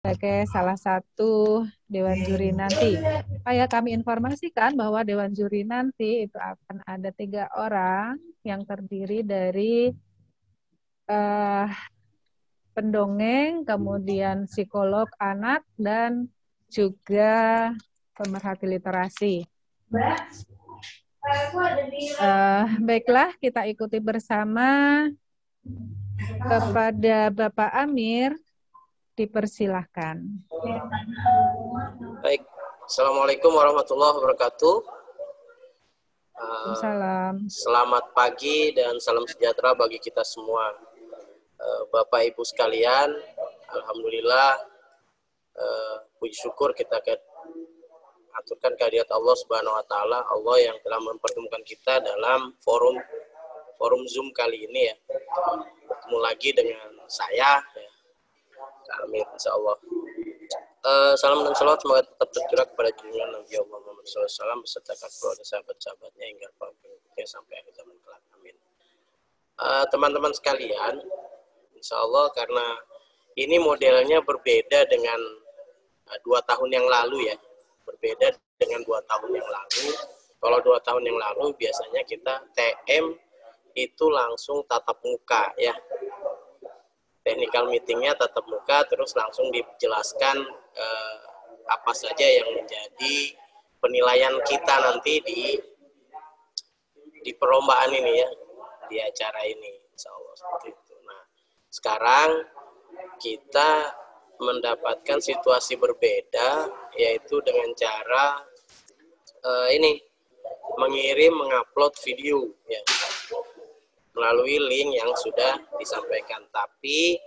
sebagai salah satu Dewan Juri nanti. Kayak kami informasikan bahwa Dewan Juri nanti itu akan ada 3 orang yang terdiri dari pendongeng, kemudian psikolog anak, dan juga pemerhati literasi. Baiklah, kita ikuti bersama. Kepada Bapak Amir, dipersilahkan. Baik, Assalamualaikum warahmatullahi wabarakatuh. Salam. Selamat pagi dan salam sejahtera bagi kita semua. Bapak Ibu sekalian, alhamdulillah, puji syukur kita aturkan kehadirat Allah Subhanahu wa taala, Allah yang telah mempertemukan kita dalam forum Zoom kali ini ya. Bertemu lagi dengan saya ya. Amin, insyaallah. Salam dan salawat semoga tetap tercurah kepada junjungan Nabi Allah Muhammad SAW beserta keluarga sahabat-sahabatnya hingga pengikutnya sampai akhir zaman kelak. Amin. Teman-teman sekalian, insyaallah karena ini modelnya berbeda dengan 2 tahun yang lalu ya. Berbeda dengan 2 tahun yang lalu. Kalau 2 tahun yang lalu biasanya kita TM itu langsung tatap muka ya. Technical meetingnya tatap muka, terus langsung dijelaskan apa saja yang menjadi penilaian kita nanti di perlombaan ini ya, di acara ini, insyaallah seperti itu. Nah, sekarang kita mendapatkan situasi berbeda, yaitu dengan cara mengupload video ya, melalui link yang sudah disampaikan. Tapi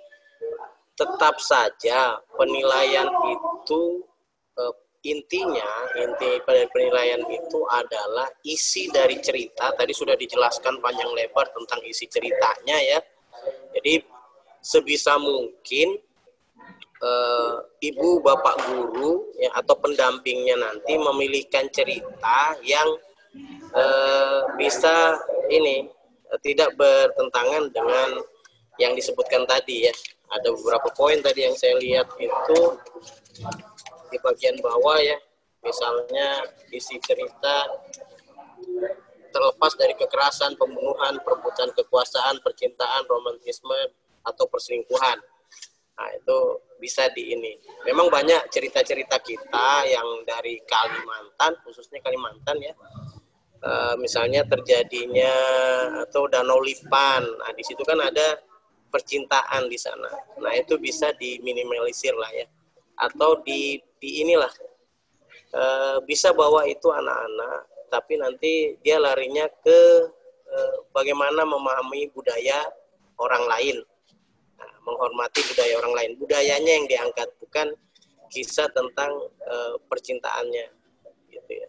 tetap saja penilaian itu inti pada penilaian itu adalah isi dari cerita. Tadi sudah dijelaskan panjang lebar tentang isi ceritanya ya. Jadi sebisa mungkin ibu bapak guru ya, atau pendampingnya nanti memilihkan cerita yang bisa tidak bertentangan dengan yang disebutkan tadi ya. Ada beberapa poin tadi yang saya lihat itu di bagian bawah ya. Misalnya isi cerita terlepas dari kekerasan, pembunuhan, perebutan kekuasaan, percintaan, romantisme atau perselingkuhan. Nah, itu bisa memang banyak cerita-cerita kita yang dari Kalimantan, khususnya Kalimantan ya. Misalnya terjadinya atau Danau Lipan. Nah, di situ kan ada percintaan di sana. Nah, itu bisa diminimalisir lah ya. Atau bisa bawa itu anak-anak, tapi nanti dia larinya ke bagaimana memahami budaya orang lain. Nah, menghormati budaya orang lain. Budayanya yang diangkat, bukan kisah tentang percintaannya gitu ya.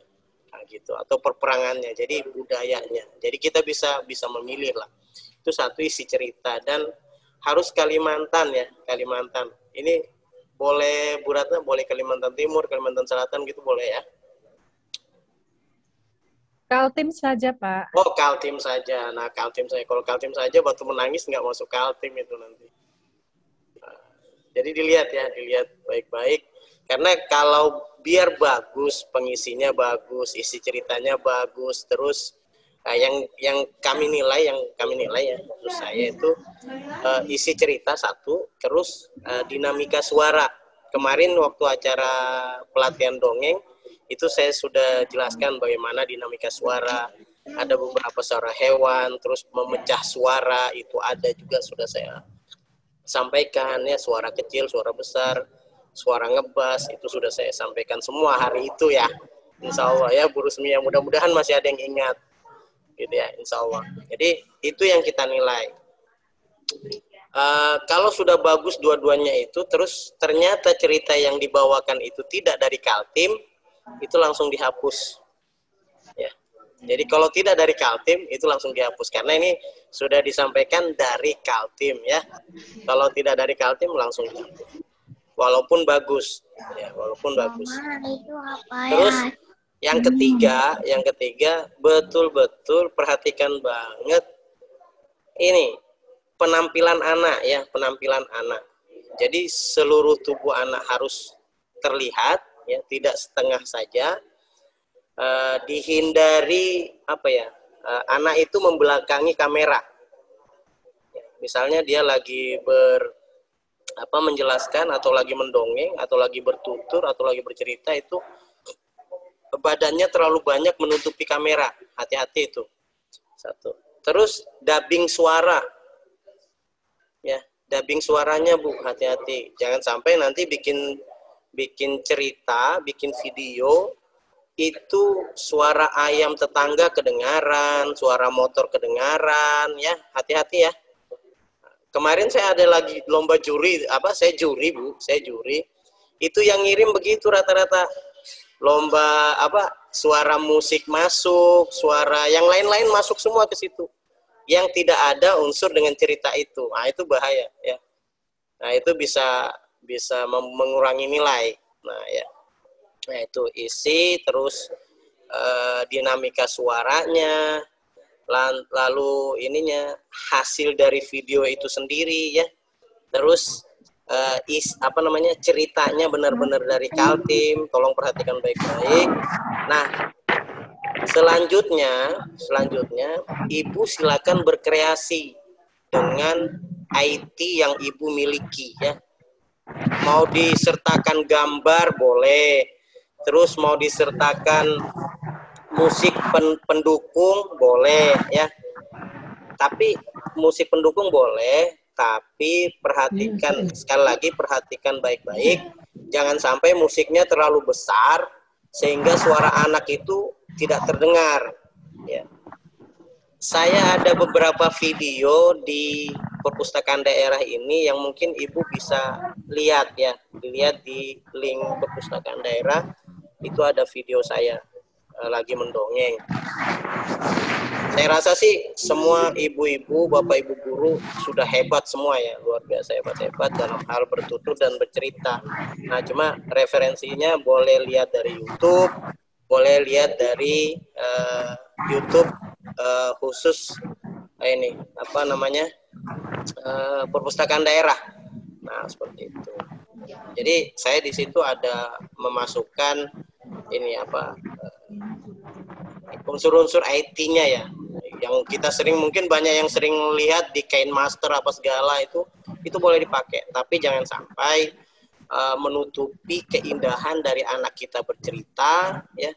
Gitu, atau perperangannya, jadi budayanya. Jadi kita bisa memilih lah. Itu satu isi cerita, dan harus Kalimantan ya, Kalimantan. Ini boleh Bu Ratna, boleh Kalimantan Timur, Kalimantan Selatan gitu boleh ya? Kaltim saja Pak. Oh, Kaltim saja. Nah, Kaltim saja. Kalau Kaltim saja Batu Menangis nggak masuk Kaltim itu nanti. Nah, jadi dilihat baik-baik. Karena kalau biar bagus, pengisinya bagus, isi ceritanya bagus, terus yang kami nilai ya, terus saya itu isi cerita satu, terus dinamika suara. Kemarin waktu acara pelatihan dongeng itu saya sudah jelaskan bagaimana dinamika suara. Ada beberapa suara hewan, terus memecah suara itu ada juga sudah saya sampaikan ya, suara kecil, suara besar, suara ngebas itu sudah saya sampaikan semua hari itu ya, insya Allah ya Bu Rusmi, ya mudah-mudahan masih ada yang ingat gitu ya, insya Allah. Jadi itu yang kita nilai. Kalau sudah bagus dua-duanya itu, terus ternyata cerita yang dibawakan itu tidak dari Kaltim, itu langsung dihapus ya. Jadi kalau tidak dari Kaltim itu langsung dihapus, karena ini sudah disampaikan dari Kaltim ya. Kalau tidak dari Kaltim langsung dihapus. Walaupun bagus ya, walaupun bagus. Terus yang ketiga betul-betul perhatikan banget ini penampilan anak ya, penampilan anak. Jadi seluruh tubuh anak harus terlihat, ya, tidak setengah saja. Dihindari apa ya? Anak itu membelakangi kamera. Misalnya dia lagi menjelaskan atau lagi mendongeng atau lagi bertutur atau lagi bercerita, itu badannya terlalu banyak menutupi kamera. Hati-hati itu. Satu. Terus dubbing suara. Ya, dubbing suaranya Bu, hati-hati. Jangan sampai nanti bikin cerita, bikin video itu suara ayam tetangga kedengaran, suara motor kedengaran, ya. Hati-hati ya. Kemarin saya ada lagi lomba juri, saya juri Bu, saya juri. Itu yang ngirim begitu rata-rata. Lomba suara musik masuk, suara yang lain-lain masuk semua ke situ. Yang tidak ada unsur dengan cerita itu. Nah, itu bahaya ya. Nah, itu bisa mengurangi nilai. Nah, ya. Nah, itu isi, terus dinamika suaranya, lalu hasil dari video itu sendiri ya. Terus ceritanya benar-benar dari Kaltim, tolong perhatikan baik-baik. Nah, selanjutnya Ibu silakan berkreasi dengan IT yang Ibu miliki ya. Mau disertakan gambar boleh, terus mau disertakan musik pendukung boleh ya. Tapi musik pendukung boleh, tapi sekali lagi perhatikan baik-baik, jangan sampai musiknya terlalu besar sehingga suara anak itu tidak terdengar. Ya. Saya ada beberapa video di perpustakaan daerah ini yang mungkin Ibu bisa lihat ya, dilihat di link perpustakaan daerah, itu ada video saya lagi mendongeng. Saya rasa sih semua ibu-ibu, bapak ibu guru sudah hebat semua ya, luar biasa hebat-hebat dalam hal bertutur dan bercerita. Nah, cuma referensinya boleh lihat dari YouTube, boleh lihat dari YouTube khusus perpustakaan daerah. Nah, seperti itu. Jadi saya di situ ada memasukkan unsur-unsur IT-nya ya, yang kita mungkin banyak yang sering lihat di Kain Master apa segala itu boleh dipakai, tapi jangan sampai menutupi keindahan dari anak kita bercerita ya,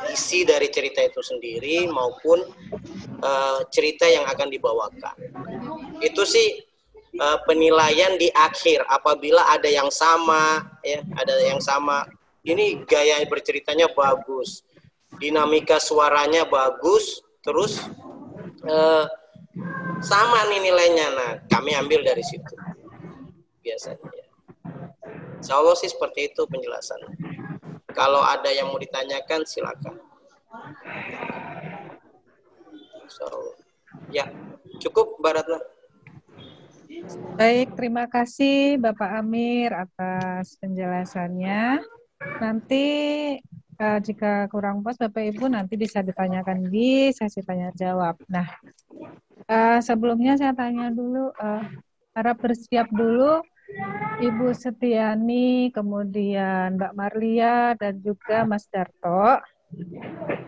isi dari cerita itu sendiri maupun cerita yang akan dibawakan. Itu sih penilaian di akhir, apabila ada yang sama ya, ini gaya berceritanya bagus, dinamika suaranya bagus, terus sama nih nilainya. Nah, kami ambil dari situ biasanya ya. Insya Allah sih seperti itu penjelasannya. Kalau ada yang mau ditanyakan silakan. Insya Allah. Ya, cukup Mbak Ratna. Baik, terima kasih Bapak Amir atas penjelasannya. Nanti jika kurang pas Bapak Ibu nanti bisa ditanyakan di sesi tanya jawab. Nah, sebelumnya saya tanya dulu, harap bersiap dulu Ibu Setiani, kemudian Mbak Marlia dan juga Mas Darto.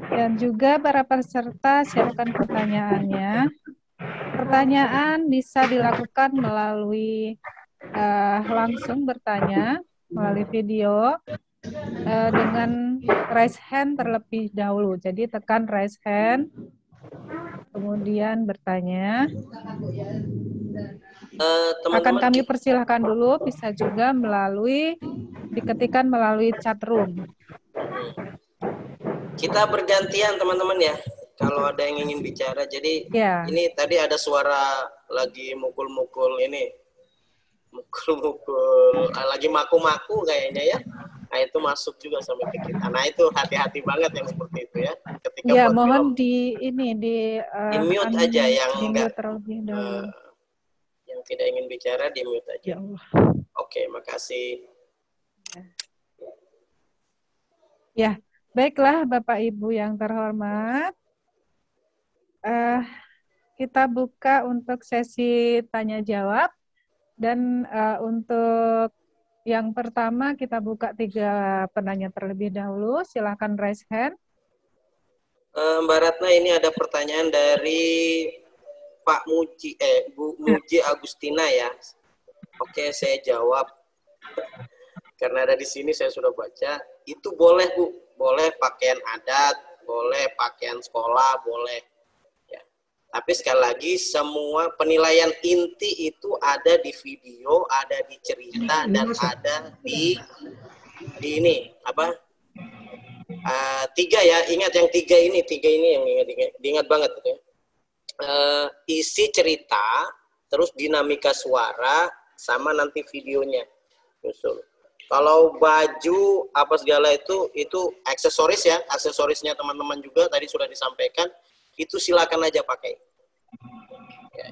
Dan juga para peserta siapkan pertanyaannya. Pertanyaan bisa dilakukan melalui langsung bertanya melalui video dengan raise hand terlebih dahulu. Jadi tekan raise hand, kemudian bertanya. Akan kami persilahkan dulu, bisa juga diketikkan melalui chat room. Kita bergantian teman-teman ya, kalau ada yang ingin bicara. Jadi ya. Ini tadi ada suara lagi mukul-mukul lagi maku-maku kayaknya ya. Nah, itu masuk juga sampai ke kita. Nah, itu hati-hati banget yang seperti itu ya. Ketika ya, mohon di mute aja yang enggak yang tidak ingin bicara, di mute aja. Ya Allah. Oke, makasih. Ya, baiklah Bapak Ibu yang terhormat. Kita buka untuk sesi tanya jawab. Dan untuk yang pertama kita buka 3 penanya terlebih dahulu. Silakan raise hand. Mbak Ratna, ini ada pertanyaan dari Pak Muji, Bu Muji Agustina ya. Oke, saya jawab. Karena ada di sini saya sudah baca. Itu boleh Bu, boleh pakaian adat, boleh pakaian sekolah, boleh. Ya. Tapi sekali lagi semua penilaian inti itu ada di video, ada di cerita, dan ada di ini apa? 3 ya, ingat yang 3 ini yang diingat banget gitu ya. Isi cerita, terus dinamika suara, sama nanti videonya. Usul. Kalau baju apa segala itu aksesoris ya, aksesorisnya teman-teman juga tadi sudah disampaikan, itu silakan aja pakai. Ya,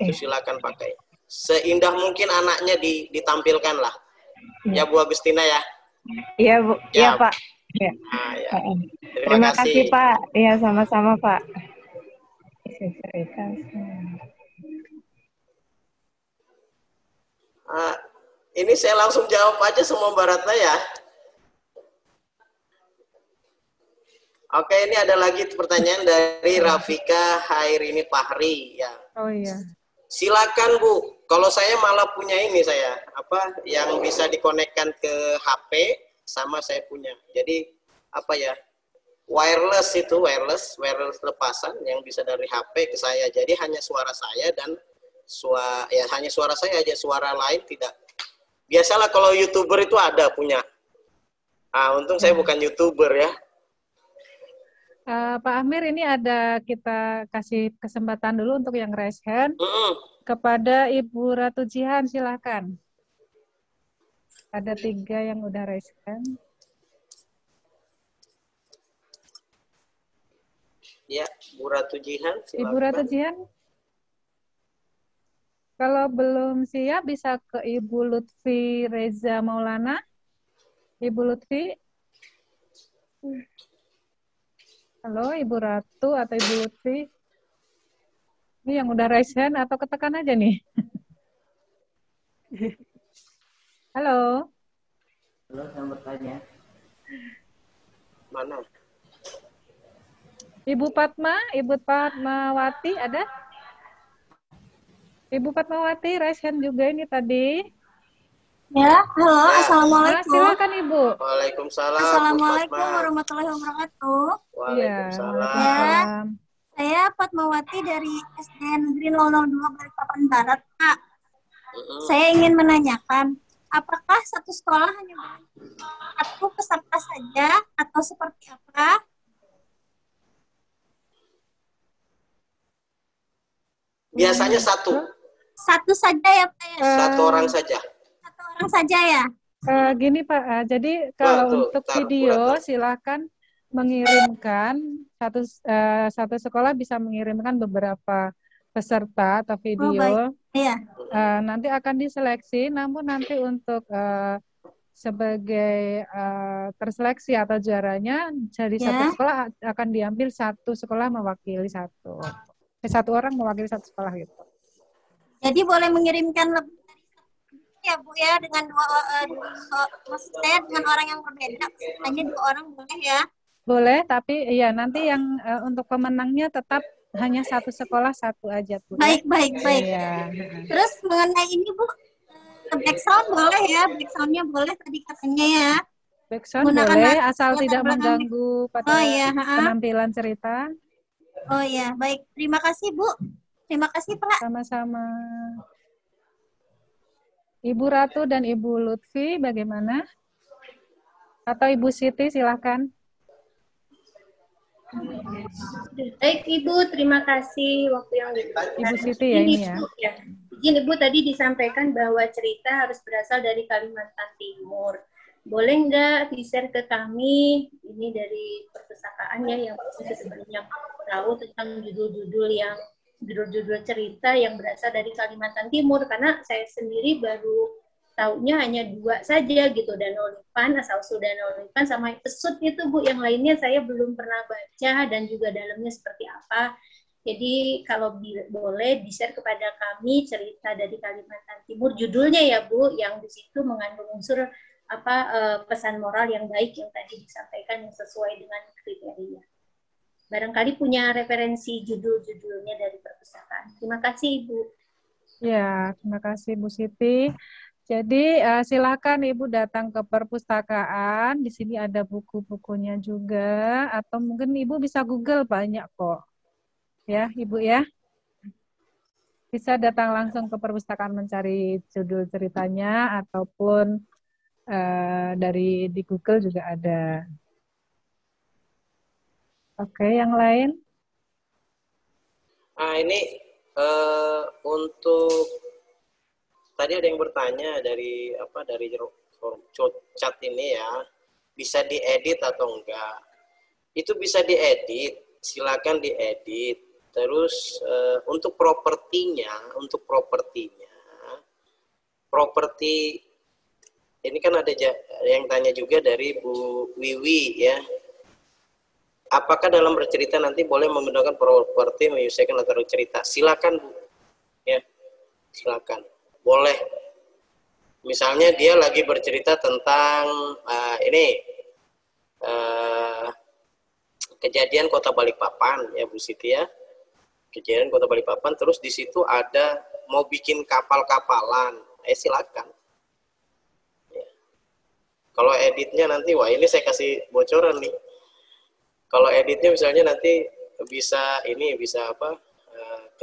itu silakan pakai. Seindah mungkin anaknya ditampilkan lah. Ya Bu Agustina ya. Iya Bu, iya Pak. Ya. Nah, ya. Terima kasih Pak. Iya sama-sama Pak. Ini saya langsung jawab aja semua Mbak Ratna ya. Oke, ini ada lagi pertanyaan dari Rafika Hairini Fahri ya. Oh iya. Silakan Bu. Kalau saya malah punya ini saya apa yang bisa dikonekkan ke HP sama saya punya. Jadi apa ya? Wireless itu wireless lepasan yang bisa dari HP ke saya. Jadi hanya suara saya dan hanya suara saya aja, suara lain tidak. Biasalah kalau YouTuber itu ada punya. Untung saya bukan YouTuber ya. Pak Amir, ini ada kita kasih kesempatan dulu untuk yang raise hand. Kepada Ibu Ratu Jihan, silakan. Ada 3 yang udah raise hand. Ya, Bu Ratu Jihan, silakan. Ibu Ratu Jihan, kalau belum siap bisa ke Ibu Lutfi Reza Maulana. Ibu Lutfi. Halo, Ibu Ratu atau Ibu Lutfi. Ini yang udah raise hand atau ketekan aja nih? Halo. Halo, saya bertanya. Mana? Ibu Fatmawati ada? Ibu Fatmawati raise hand juga ini tadi. Ya, halo, assalamualaikum. Silakan Ibu. Waalaikumsalam. Assalamualaikum warahmatullahi wabarakatuh. Waalaikumsalam. Ya, saya Fatmawati dari SD Negeri 002 Balikpapan Barat, Pak. Saya ingin menanyakan, apakah satu sekolah hanya satu peserta saja atau seperti apa? Biasanya satu. Satu saja ya, Pak ya? Satu orang saja. Satu orang saja ya? Gini Pak, jadi kalau untuk video silakan mengirimkan satu sekolah bisa mengirimkan beberapa peserta atau video. Iya. Nanti akan diseleksi, namun nanti untuk sebagai terseleksi atau juaranya dari satu sekolah akan diambil satu sekolah mewakili satu orang mewakili satu sekolah gitu. Jadi boleh mengirimkan lebih dari satu ya Bu ya, dengan maksud saya dengan orang yang berbeda, hanya 2 orang boleh ya? Boleh, tapi ya nanti yang untuk pemenangnya tetap hanya satu sekolah satu aja Bu. Baik. Ya. Terus mengenai ini Bu, background boleh ya? Backgroundnya boleh tadi katanya ya? Background boleh, asal tidak mengganggu pada penampilan cerita. Oh iya, baik. Terima kasih Bu. Terima kasih Pak. Sama-sama. Ibu Ratu dan Ibu Lutfi bagaimana? Atau Ibu Siti silakan. Baik Ibu, terima kasih waktu yang diberikan. Ibu Siti ya ini ya. Izin Ibu tadi disampaikan bahwa cerita harus berasal dari Kalimantan Timur. Boleh nggak di-share ke kami ini dari perpustakaannya yang sebenarnya tahu tentang judul-judul cerita yang berasal dari Kalimantan Timur, karena saya sendiri baru tahunya hanya 2 saja gitu, Danau Lipan, asal-usul Danau Lipan sama Pesut itu Bu, yang lainnya saya belum pernah baca dan juga dalamnya seperti apa. Jadi kalau boleh di-share kepada kami cerita dari Kalimantan Timur, judulnya ya Bu, yang di situ mengandung unsur pesan moral yang baik yang tadi disampaikan yang sesuai dengan kriteria. Barangkali punya referensi judul-judulnya dari perpustakaan. Terima kasih Ibu. Ya, terima kasih Bu Siti. Jadi silakan Ibu datang ke perpustakaan. Di sini ada buku-bukunya juga, atau mungkin Ibu bisa Google, banyak kok. Ya, Ibu ya. Bisa datang langsung ke perpustakaan mencari judul ceritanya, ataupun dari di Google juga ada. Oke, yang lain? Nah, ini untuk tadi ada yang bertanya dari chat ini ya, bisa diedit atau enggak? Itu bisa diedit, silakan diedit. Terus untuk propertinya, properti ini kan ada yang tanya juga dari Bu Wiwi ya. Apakah dalam bercerita nanti boleh menggunakan properti menyelesaikan latar cerita? Silakan Bu, ya, silakan, boleh. Misalnya dia lagi bercerita tentang kejadian Kota Balikpapan ya Bu Siti ya. Kejadian Kota Balikpapan, terus di situ ada mau bikin kapal-kapalan, silakan. Ya. Kalau editnya nanti, wah ini saya kasih bocoran nih. Kalau editnya misalnya nanti bisa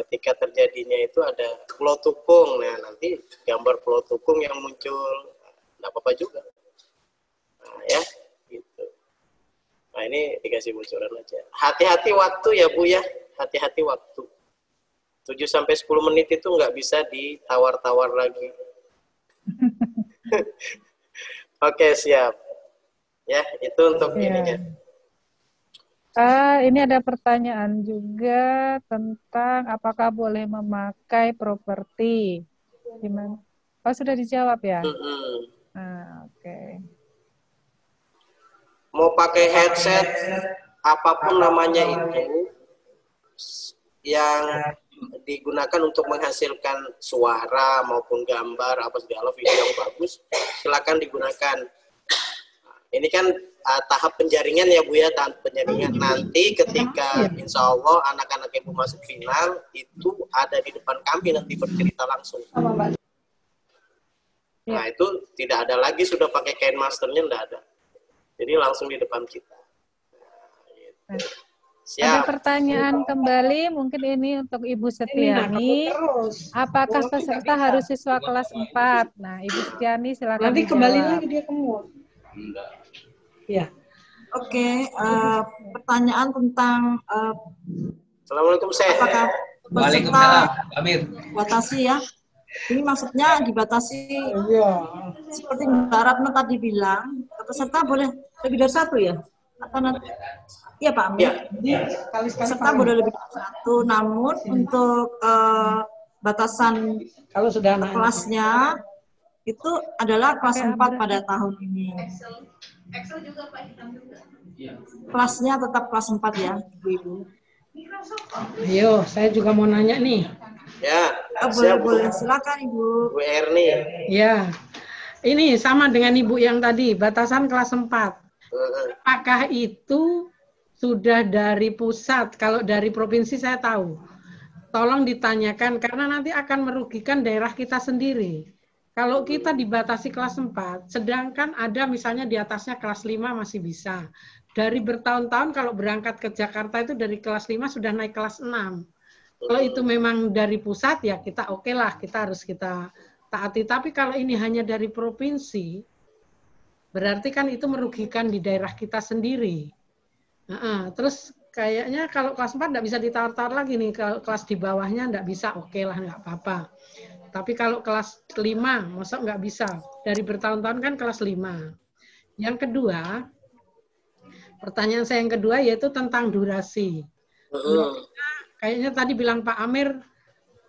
ketika terjadinya itu ada pulau tukung, nah nanti gambar pulau tukung yang muncul, nggak apa-apa juga. Nah ya, gitu. Nah ini dikasih bocoran aja. Hati-hati waktu ya Bu ya. Hati-hati waktu. 7-10 menit itu nggak bisa ditawar-tawar lagi. Oke, siap. Ya, itu untuk ininya. Ini ada pertanyaan juga tentang apakah boleh memakai properti. Gimana? Oh, sudah dijawab ya? Oke. Mau pakai headset, apapun namanya itu, yang digunakan untuk menghasilkan suara maupun gambar apa segala video yang bagus, silakan digunakan. Ini kan tahap penjaringan ya Bu ya, tahap penjaringan. Nanti ketika insya Allah anak-anak Ibu masuk final, itu ada di depan kami nanti bercerita langsung. Nah itu tidak ada lagi sudah pakai kain masternya, enggak ada. Jadi langsung di depan kita. Nah, gitu. Siap. Ada pertanyaan kembali, mungkin ini untuk Ibu Setiani. Apakah peserta harus siswa kelas 4? Nah, Ibu Setiani silakan. Nanti kembali lagi dia ke mute. Ya. Oke, pertanyaan tentang Assalamualaikum apakah peserta batasi ya? Ini maksudnya dibatasi seperti Mbak Ratna tadi bilang, peserta boleh lebih dari 1 ya? Atau nanti? Iya Pak Amir. Ya. Peserta boleh lebih dari 1, namun untuk batasan kalau sudah kelasnya itu adalah kelas 4 pada tahun ini. Excel juga Pak hitam juga. Kelasnya tetap kelas 4 ya, Ibu-ibu. Ayo, saya juga mau nanya nih. Ya, boleh silakan Ibu. Bu Erni. Ya. Ini sama dengan Ibu yang tadi, batasan kelas 4. Apakah itu sudah dari pusat? Kalau dari provinsi saya tahu. Tolong ditanyakan karena nanti akan merugikan daerah kita sendiri. Kalau kita dibatasi kelas 4, sedangkan ada misalnya di atasnya kelas 5 masih bisa. Dari bertahun-tahun kalau berangkat ke Jakarta itu dari kelas 5 sudah naik kelas 6. Kalau itu memang dari pusat ya kita oke lah, kita harus kita taati. Tapi kalau ini hanya dari provinsi, berarti kan itu merugikan di daerah kita sendiri. Terus kayaknya kalau kelas 4 nggak bisa ditawar-tawar lagi nih, kalau kelas di bawahnya nggak bisa, oke lah, nggak apa-apa. Tapi kalau kelas 5, masa nggak bisa? Dari bertahun-tahun kan kelas 5. Yang kedua, pertanyaan saya yang kedua yaitu tentang durasi. Kayaknya tadi bilang Pak Amir,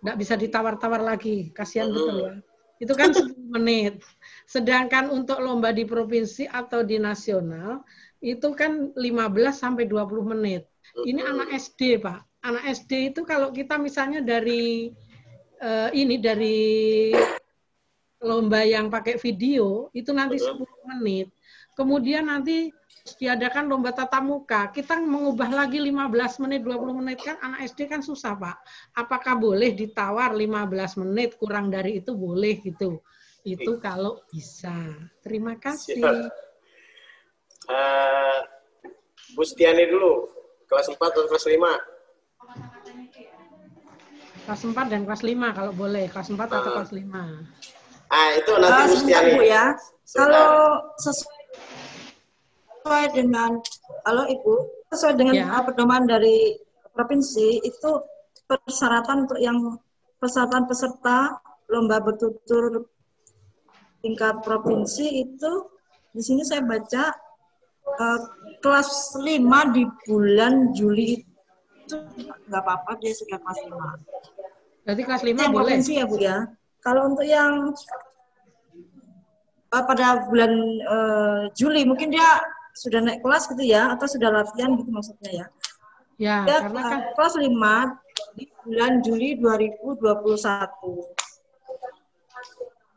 nggak bisa ditawar-tawar lagi, kasihan betul ya. Itu kan 10 menit. Sedangkan untuk lomba di provinsi atau di nasional, itu kan 15 sampai 20 menit. Ini anak SD, Pak. anak SD itu kalau kita misalnya dari dari lomba yang pakai video itu nanti 10 menit. Kemudian nanti diadakan lomba tatap muka, kita mengubah lagi 15 menit, 20 menit kan anak SD kan susah, Pak. Apakah boleh ditawar 15 menit, kurang dari itu boleh gitu. Itu kalau bisa. Terima kasih. Bu Setiani dulu, kelas 4 atau kelas 5? Kelas 4 dan kelas 5 kalau boleh, kelas 4 atau kelas 5. Itu nanti Bu Setiani. Bu ya. Kalau sesuai dengan, Ibu, sesuai dengan pedoman dari provinsi, itu persyaratan untuk yang persyaratan peserta lomba bertutur tingkat provinsi itu, di sini saya baca kelas 5 di bulan Juli itu nggak apa-apa, dia sudah kelas 5. Berarti kelas 5 boleh? Provinsi ya Bu ya. Kalau untuk yang pada bulan Juli, mungkin dia sudah naik kelas gitu ya, atau sudah latihan gitu maksudnya ya. Ya, dia karena kan kelas 5 di bulan Juli 2021.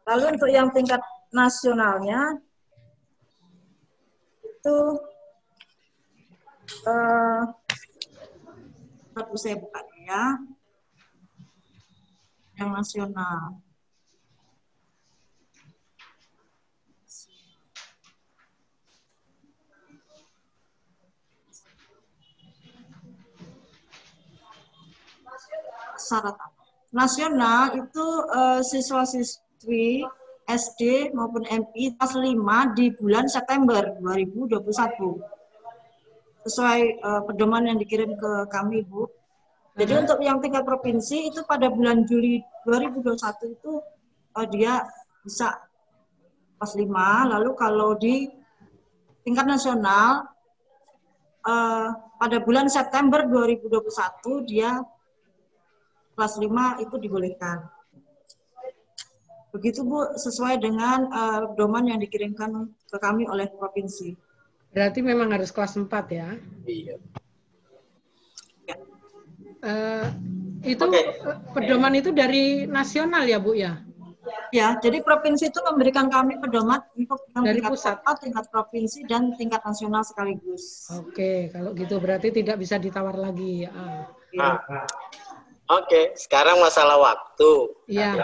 Lalu untuk yang tingkat nasionalnya itu saya buka ya, yang nasional. Syarat nasional itu siswa-siswi SD maupun MI kelas 5 di bulan September 2021. Sesuai pedoman yang dikirim ke kami, Bu. Jadi untuk yang tingkat provinsi itu pada bulan Juli 2021 itu dia bisa kelas 5. Lalu kalau di tingkat nasional pada bulan September 2021 dia kelas 5 itu dibolehkan. Begitu Bu, sesuai dengan pedoman yang dikirimkan ke kami oleh provinsi. Berarti memang harus kelas 4 ya? Iya. Itu pedoman itu dari nasional ya Bu ya? Ya, jadi provinsi itu memberikan kami pedoman untuk dari tingkat pusat, kota, tingkat provinsi, dan tingkat nasional sekaligus. Oke, kalau gitu berarti tidak bisa ditawar lagi. Oke, sekarang masalah waktu. Iya.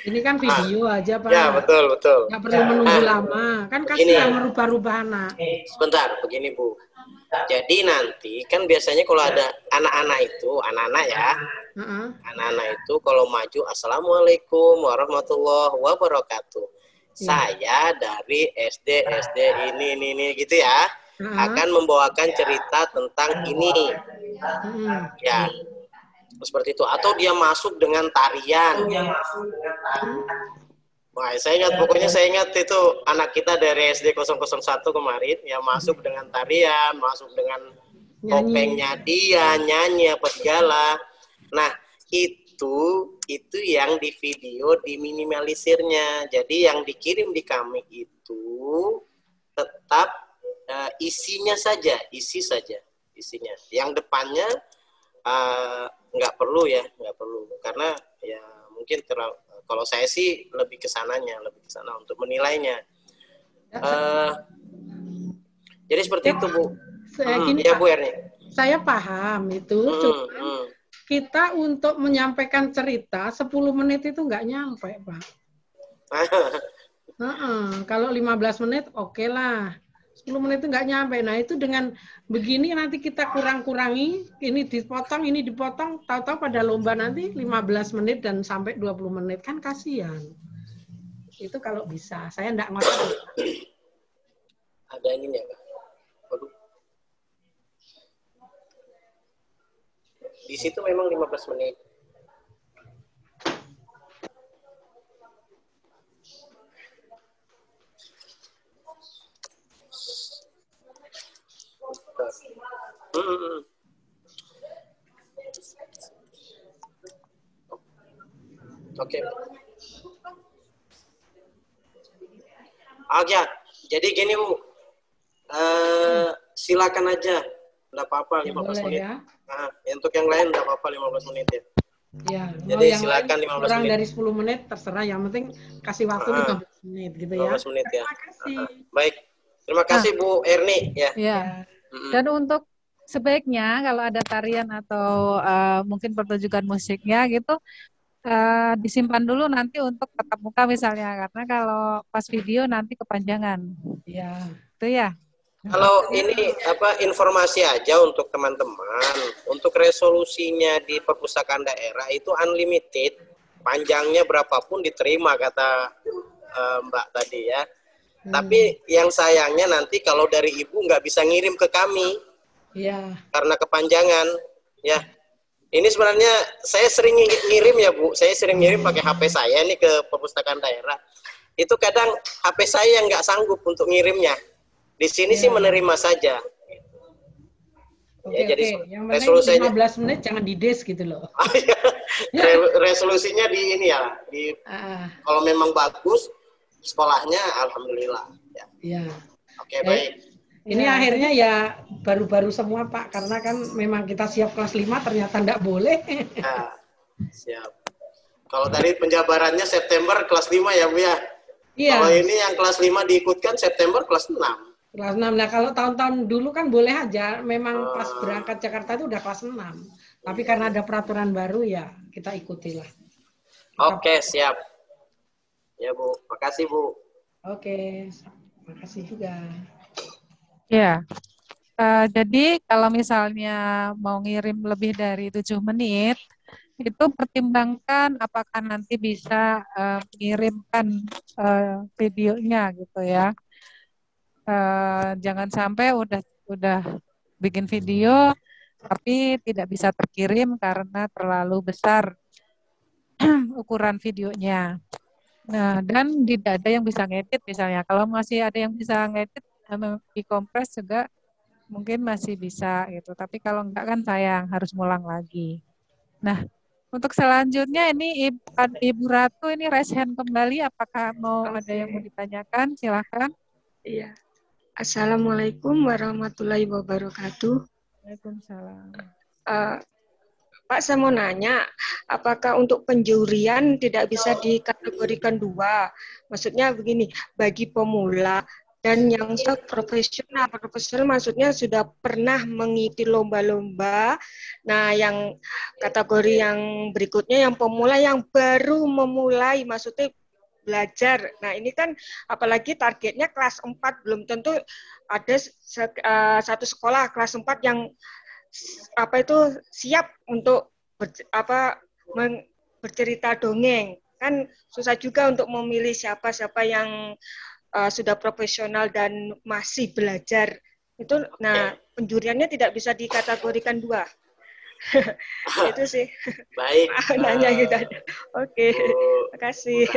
Ini kan video aja, Pak. Ya, betul. Nggak perlu menunggu lama. Kan kasihan merubah-rubah anak. Sebentar, begini Bu. Jadi nanti kan biasanya kalau ada anak-anak ya, anak-anak itu kalau maju, Assalamualaikum warahmatullahi wabarakatuh. Saya dari SD ini gitu ya, akan membawakan cerita tentang ini. Ya, seperti itu. Atau dia masuk dengan tarian. Wah, saya ingat itu anak kita dari SD 001 kemarin yang masuk dengan tarian, masuk dengan topengnya dia, nyanyi apa segala. Nah, itu yang di video diminimalisirnya. Jadi yang dikirim di kami itu tetap isinya saja, isinya. Yang depannya nggak perlu karena ya mungkin kalau saya sih lebih ke sana untuk menilainya. Jadi seperti itu Bu. Ya Bu Erni. Saya paham itu, cuma kita untuk menyampaikan cerita 10 menit itu nggak nyampe, Pak. Kalau 15 menit oke lah. 10 menit itu nggak nyampe. Nah itu dengan begini nanti kita kurang-kurangi, ini dipotong, tahu-tahu pada lomba nanti 15 menit dan sampai 20 menit, kan kasihan. Itu kalau bisa. Saya nggak ngerti. Ada ini ya, Kak? Waduh. Di situ memang 15 menit. Oke. Oke, jadi gini Bu, silakan aja Enggak apa-apa 15 boleh, menit. Ya. Nah, untuk yang lain enggak apa-apa 15 menit ya. Ya, Jadi silakan 15 kurang menit. dari 10 menit terserah, yang penting kasih waktu 15 menit gitu 15 ya. menit ya. Terima kasih. Baik. Terima kasih Bu Erni ya. Ya. Dan untuk sebaiknya kalau ada tarian atau mungkin pertunjukan musiknya gitu disimpan dulu nanti untuk tatap muka misalnya, karena kalau pas video nanti kepanjangan. Iya. Itu ya. Kalau ini informasi aja untuk teman-teman, untuk resolusinya di perpustakaan daerah itu unlimited, panjangnya berapapun diterima kata Mbak tadi ya. Tapi yang sayangnya nanti kalau dari Ibu nggak bisa ngirim ke kami, karena kepanjangan, ya. Ini sebenarnya saya sering ngirim ya Bu, saya sering ngirim pakai HP saya nih ke perpustakaan daerah. Itu kadang HP saya yang nggak sanggup untuk ngirimnya. Di sini sih menerima saja. Oke, ya, jadi yang resolusinya 15 menit jangan di des gitu loh. Resolusinya di ini ya, kalau memang bagus sekolahnya, alhamdulillah. Ya. Oke, baik. Ini akhirnya ya baru-baru semua Pak, karena kan memang kita siap kelas 5 ternyata enggak boleh. Ya, siap. Kalau tadi penjabarannya September kelas 5 ya Bu ya. Iya. Kalau ini yang kelas 5 diikutkan September kelas 6. Kelas 6. Nah kalau tahun-tahun dulu kan boleh aja, memang pas berangkat Jakarta itu udah kelas 6. Tapi karena ada peraturan baru ya kita ikutilah. Oke, siap. Ya Bu, makasih Bu. Oke, makasih juga. Ya, jadi kalau misalnya mau ngirim lebih dari 7 menit, itu pertimbangkan apakah nanti bisa mengirimkan videonya gitu ya. Jangan sampai udah bikin video tapi tidak bisa terkirim karena terlalu besar ukuran videonya. Nah, dan tidak ada yang bisa ngedit misalnya. Kalau masih ada yang bisa ngedit, dikompres juga mungkin masih bisa gitu. Tapi kalau enggak kan sayang, harus ngulang lagi. Nah, untuk selanjutnya ini Ibu Ratu ini raise hand kembali. Apakah mau ada yang mau ditanyakan? Silakan. Iya. Assalamualaikum warahmatullahi wabarakatuh. Waalaikumsalam. Pak, saya mau nanya, apakah untuk penjurian tidak bisa dikategorikan dua? Maksudnya begini, bagi pemula dan yang sudah profesional maksudnya sudah pernah mengikuti lomba-lomba. Nah, yang kategori yang berikutnya yang pemula yang baru memulai, maksudnya belajar. Nah, ini kan apalagi targetnya kelas 4, belum tentu ada satu sekolah kelas 4 yang siap untuk bercerita dongeng. Kan susah juga untuk memilih siapa-siapa yang sudah profesional dan masih belajar. Itu penjuriannya tidak bisa dikategorikan dua. Itu sih. Baik. Nanya gitu aja. Oke. Terima kasih.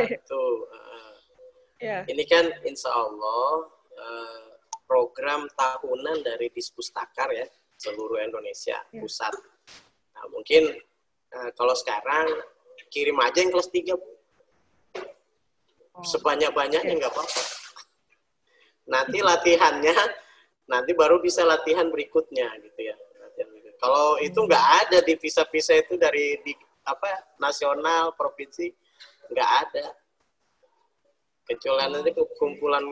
Ya. Ini kan insya Allah program tahunan dari Dispustakar ya, seluruh Indonesia pusat. Nah, mungkin kalau sekarang kirim aja yang kelas 3 Bu. Sebanyak-banyaknya nggak apa-apa. Nanti latihannya, nanti baru bisa latihan berikutnya gitu ya. Kalau itu nggak ada dipisah-pisah itu dari nasional, provinsi, nggak ada. Kecuali nanti kumpulan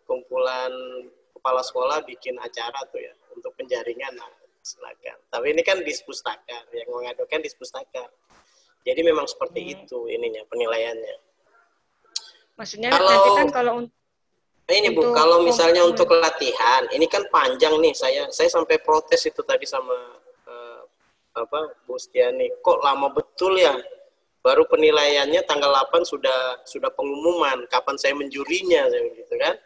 kumpulan kepala sekolah bikin acara tuh ya untuk penjaringan, silakan. Tapi ini kan Dispustakar, yang mengadukan Dispustakar. Jadi memang seperti itu ininya penilaiannya. Maksudnya nanti kan kalau ini Bu, kalau misalnya untuk latihan, ini kan panjang nih. Saya sampai protes itu tadi sama Bu Stiani. Kok lama betul ya? Baru penilaiannya tanggal 8 sudah pengumuman kapan saya menjurinya, gitu kan?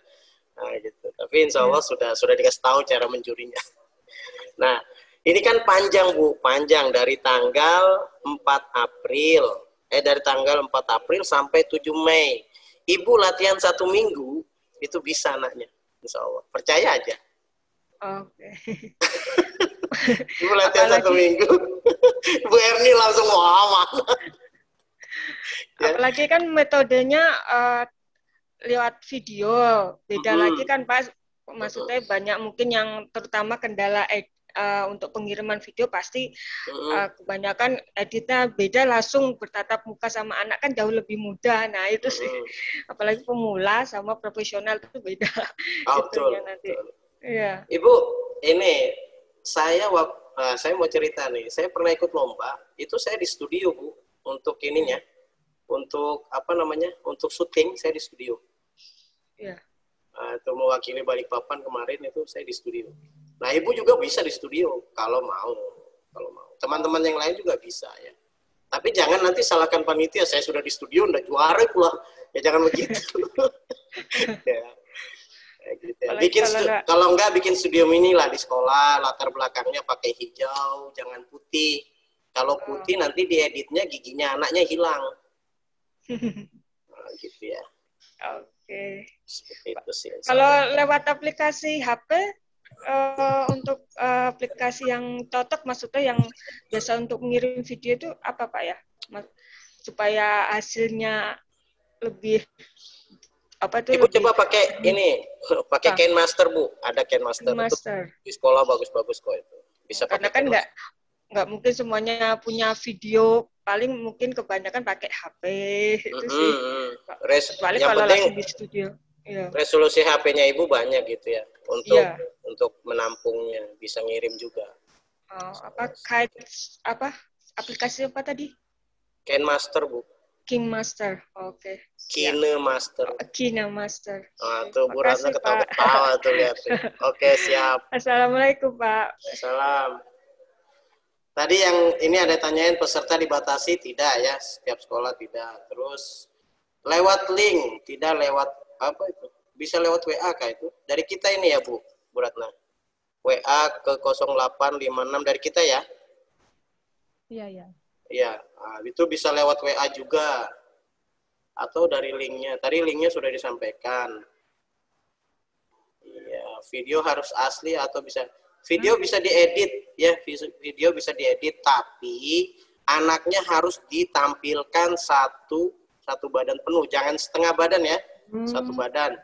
Nah, gitu. Tapi insya Allah sudah dikasih tahu cara menjurinya. Nah, ini kan panjang Bu, panjang dari tanggal 4 April. Dari tanggal 4 April sampai 7 Mei. Ibu latihan 1 minggu itu bisa anaknya, insya Allah. Percaya aja. Oke. Ibu latihan 1 minggu. Bu Erni langsung wah. Apalagi kan metodenya lewat video. Beda lagi kan Pak, Maksudnya banyak mungkin yang terutama kendala untuk pengiriman video pasti kebanyakan editnya beda, langsung bertatap muka sama anak kan jauh lebih mudah. Nah itu sih, apalagi pemula sama profesional itu beda. Betul. Nanti. Ya. Ibu, ini saya mau cerita nih. Saya pernah ikut lomba, itu saya di studio Bu, untuk ininya, untuk apa namanya, untuk syuting saya di studio. Iya. Itu mewakili Balikpapan kemarin itu saya di studio. Nah, Ibu juga bisa di studio kalau mau. Teman-teman yang lain juga bisa ya. Tapi jangan nanti salahkan panitia, saya sudah di studio udah juara pula. Ya jangan begitu. Ya. Gitu ya. Kalau enggak bikin studio mini lah di sekolah, latar belakangnya pakai hijau, jangan putih. Kalau putih nanti dieditnya giginya anaknya hilang. Nah, gitu ya. Oke. Seperti itu sih. Kalau lewat aplikasi HP, untuk aplikasi yang cocok, maksudnya yang biasa untuk mengirim video itu apa Pak ya? Supaya hasilnya lebih Ibu coba pakai ini, pakai KineMaster Bu. Ada KineMaster. Di sekolah bagus-bagus kok itu. Bisa karena kan nggak mungkin semuanya punya video, paling mungkin kebanyakan pakai HP itu sih. Kecuali kalau lagi di studio. Iya. Resolusi HP-nya Ibu banyak gitu ya untuk menampungnya, bisa ngirim juga. Aplikasi apa tadi? KineMaster Bu. KineMaster, oke. KineMaster. KineMaster. Tuh Bu Ratna ketawa-ketawa tuh lihat. Oke, siap. Assalamualaikum Pak. Assalam. Tadi yang ini ada tanyain peserta dibatasi, tidak ya, setiap sekolah tidak. Terus lewat link, tidak lewat apa itu? Bisa lewat WA kah itu? Dari kita ini ya Bu Ratna. WA ke 0856 dari kita ya? Iya, iya. Iya, itu bisa lewat WA juga. Atau dari linknya. Tadi linknya sudah disampaikan. Iya, video harus asli atau bisa... Video bisa diedit, ya. Video bisa diedit, tapi anaknya harus ditampilkan satu badan penuh. Jangan setengah badan ya, satu badan.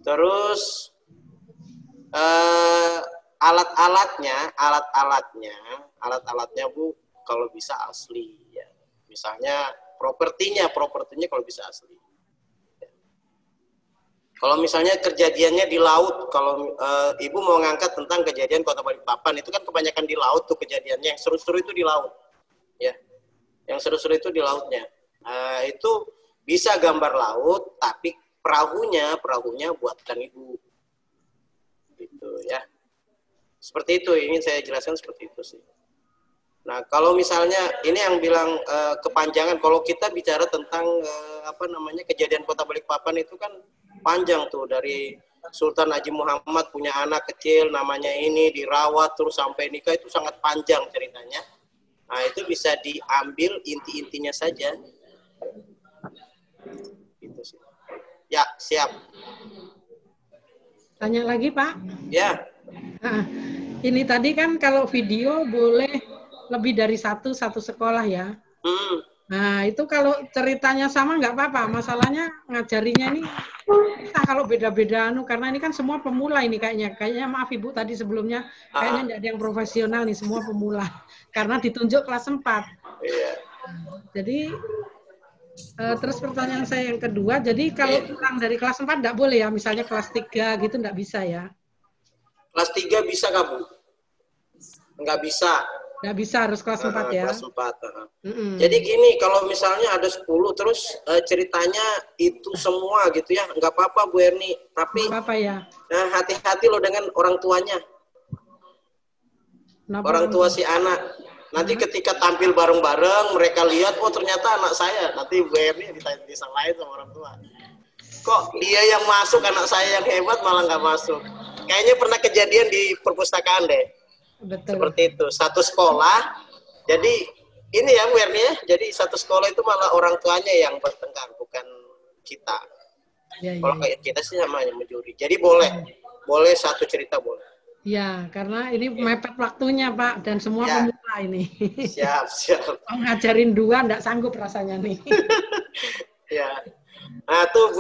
Terus alat-alatnya Bu, kalau bisa asli ya. Misalnya propertinya kalau bisa asli. Kalau misalnya kejadiannya di laut, kalau Ibu mau ngangkat tentang kejadian Kota Balikpapan, itu kan kebanyakan di laut tuh kejadiannya. Yang seru-seru itu di laut, ya. Yang seru-seru itu di lautnya. Itu bisa gambar laut, tapi perahunya buatkan Ibu, gitu ya. Seperti itu, ingin saya jelaskan seperti itu sih. Nah, kalau misalnya ini yang bilang kepanjangan, kalau kita bicara tentang kejadian Kota Balikpapan itu kan panjang tuh, dari Sultan Haji Muhammad punya anak kecil namanya ini dirawat terus sampai nikah, itu sangat panjang ceritanya. Nah, itu bisa diambil inti-intinya saja. Gitu sih. Ya, siap. Tanya lagi, Pak? Ya. Nah, ini tadi kan kalau video boleh lebih dari satu sekolah ya. Nah, itu kalau ceritanya sama nggak apa-apa. Masalahnya ngajarinya ini kita kalau beda-beda karena ini kan semua pemula ini kayaknya. Kayaknya maaf Ibu tadi sebelumnya kayaknya nggak ada yang profesional nih, semua pemula. Karena ditunjuk kelas 4. Iya. Jadi terus pertanyaan saya yang kedua, jadi kalau kurang dari kelas 4 nggak boleh ya, misalnya kelas 3 gitu nggak bisa ya? Kelas 3 bisa nggak Bu? Nggak bisa. Nggak bisa, harus kelas 4 ya? Kelas 4. Jadi gini, kalau misalnya ada 10 terus ceritanya itu semua gitu ya, nggak apa-apa Bu Erni. Tapi nggak apa-apa ya? Hati-hati loh dengan orang tuanya. Orang tua si anak. Nanti ketika tampil bareng-bareng, mereka lihat, oh ternyata anak saya. Nanti Bu Erni disalahin sama orang tua. Kok dia yang masuk, anak saya yang hebat malah nggak masuk. Kayaknya pernah kejadian di perpustakaan deh. Betul. Seperti itu. Satu sekolah, jadi ini ya Bu Erni ya, jadi satu sekolah itu malah orang tuanya yang bertengkar, bukan kita. Kalau kayak kita sih sama yang menjuri. Jadi boleh satu cerita boleh. Ya, karena ini mepet waktunya Pak, dan semua pemula ini. Siap. Ngajarin 2 nggak sanggup rasanya nih. Ya. Nah tuh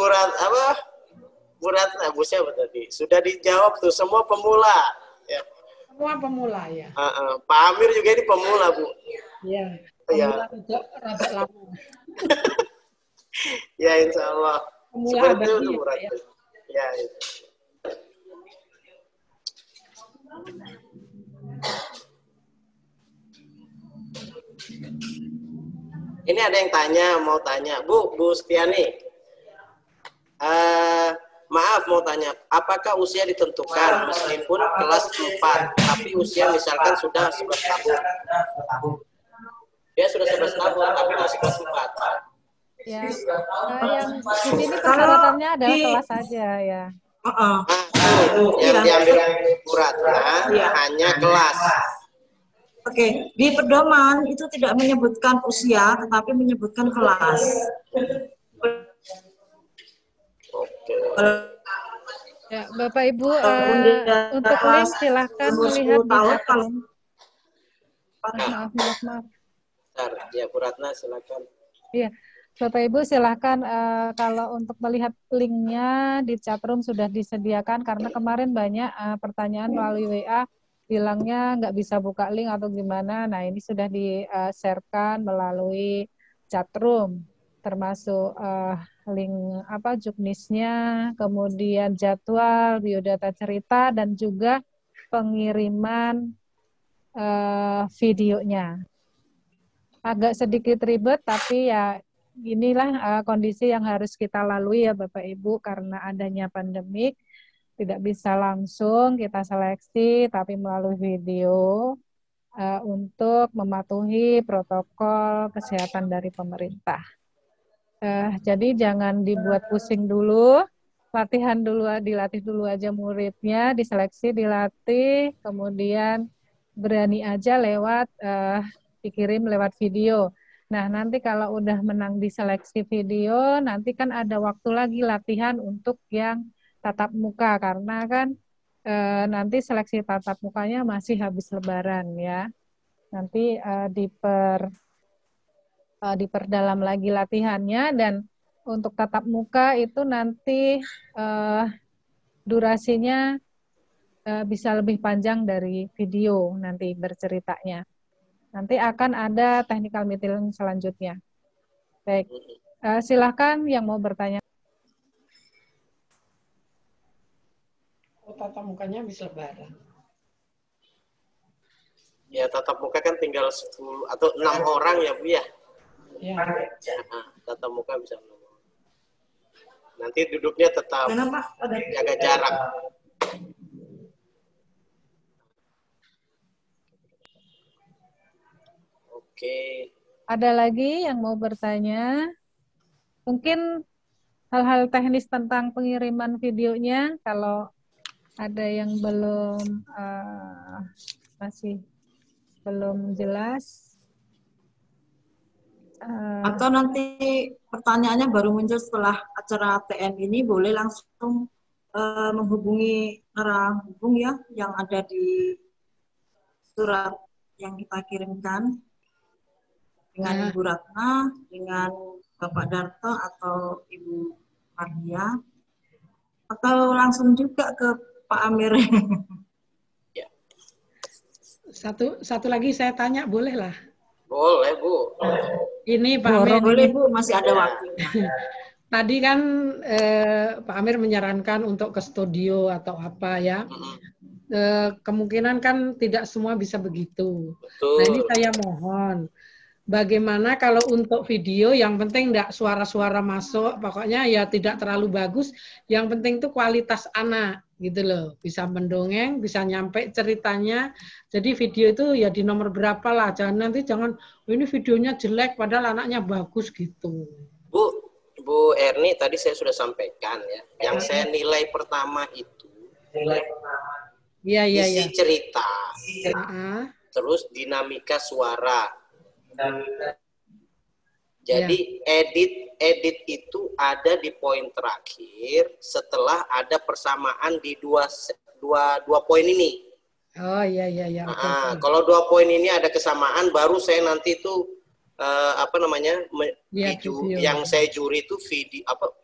Bu Ratna, Bu siapa tadi? Sudah dijawab tuh, semua pemula. Ya. Semua pemula ya. Pak Amir juga ini pemula, Bu. Iya. Pemula juga rada lama. Ya, insya Allah. Pemula seperti itu, abadi Bu Ratna. ya. Ya, itu. Ini ada yang mau tanya, Bu Setiani. Maaf mau tanya, apakah usia ditentukan meskipun kelas 4, tapi usia misalkan sudah 11 tahun? Dia sudah 11 tahun, tapi masih kelas 4. Ya, yang di sini persyaratannya adalah kelas saja ya. Yang diambil Bu Ratna hanya kelas. Oke, di pedoman itu tidak menyebutkan usia, tetapi menyebutkan kelas. Ya, Bapak Ibu, untuk link silahkan melihat di chatroom. Maaf. Bentar, ya Bu Ratna silakan. Iya, Bapak Ibu silahkan kalau untuk melihat linknya di chatroom sudah disediakan karena kemarin banyak pertanyaan melalui WA bilangnya nggak bisa buka link atau gimana. Nah ini sudah di-sharekan melalui chatroom termasuk link juknisnya, kemudian jadwal, biodata cerita, dan juga pengiriman videonya. Agak sedikit ribet, tapi ya inilah kondisi yang harus kita lalui ya Bapak Ibu, karena adanya pandemik, tidak bisa langsung kita seleksi, tapi melalui video untuk mematuhi protokol kesehatan dari pemerintah. Jadi jangan dibuat pusing dulu, dilatih dulu aja muridnya, diseleksi, dilatih, kemudian berani aja dikirim lewat video. Nah nanti kalau udah menang di seleksi video, nanti kan ada waktu lagi latihan untuk yang tatap muka, karena kan nanti seleksi tatap mukanya masih habis Lebaran ya. Nanti diperdalam lagi latihannya, dan untuk tatap muka itu nanti durasinya bisa lebih panjang dari video nanti berceritanya. Nanti akan ada technical meeting selanjutnya. Baik, silahkan yang mau bertanya. Tatap mukanya habis Lebaran. Ya tatap muka kan tinggal 10 atau 6 orang ya Bu ya. Ya. Tatap muka bisa 6 orang. Nanti duduknya tetap jaga jarak. Oke. Ada lagi yang mau bertanya? Mungkin hal-hal teknis tentang pengiriman videonya, kalau ada yang masih belum jelas. Atau nanti pertanyaannya baru muncul setelah acara TN ini, boleh langsung menghubungi narahubung ya, yang ada di surat yang kita kirimkan dengan Ibu Ratna, dengan Bapak Darto atau Ibu Mardia, atau langsung juga ke Pak Amir. Ya. Satu lagi saya tanya, boleh lah? Boleh Bu. Ini Pak Amir. Boleh Bu, masih ada waktu. Tadi kan Pak Amir menyarankan untuk ke studio atau apa ya. Kemungkinan kan tidak semua bisa begitu. Betul. Nah ini saya mohon, bagaimana kalau untuk video, yang penting enggak suara-suara masuk, pokoknya ya tidak terlalu bagus, yang penting itu kualitas anak gitu loh, bisa mendongeng, bisa nyampe ceritanya. Jadi video itu ya di nomor berapa lah, jangan ini videonya jelek padahal anaknya bagus gitu. Bu Erni, tadi saya sudah sampaikan ya, yang saya nilai pertama itu isi cerita, terus dinamika suara. Jadi edit itu ada di poin terakhir setelah ada persamaan di dua poin ini. Oh iya. Kalau 2 poin ini ada kesamaan, baru saya nanti itu apa namanya video. Yang saya juri itu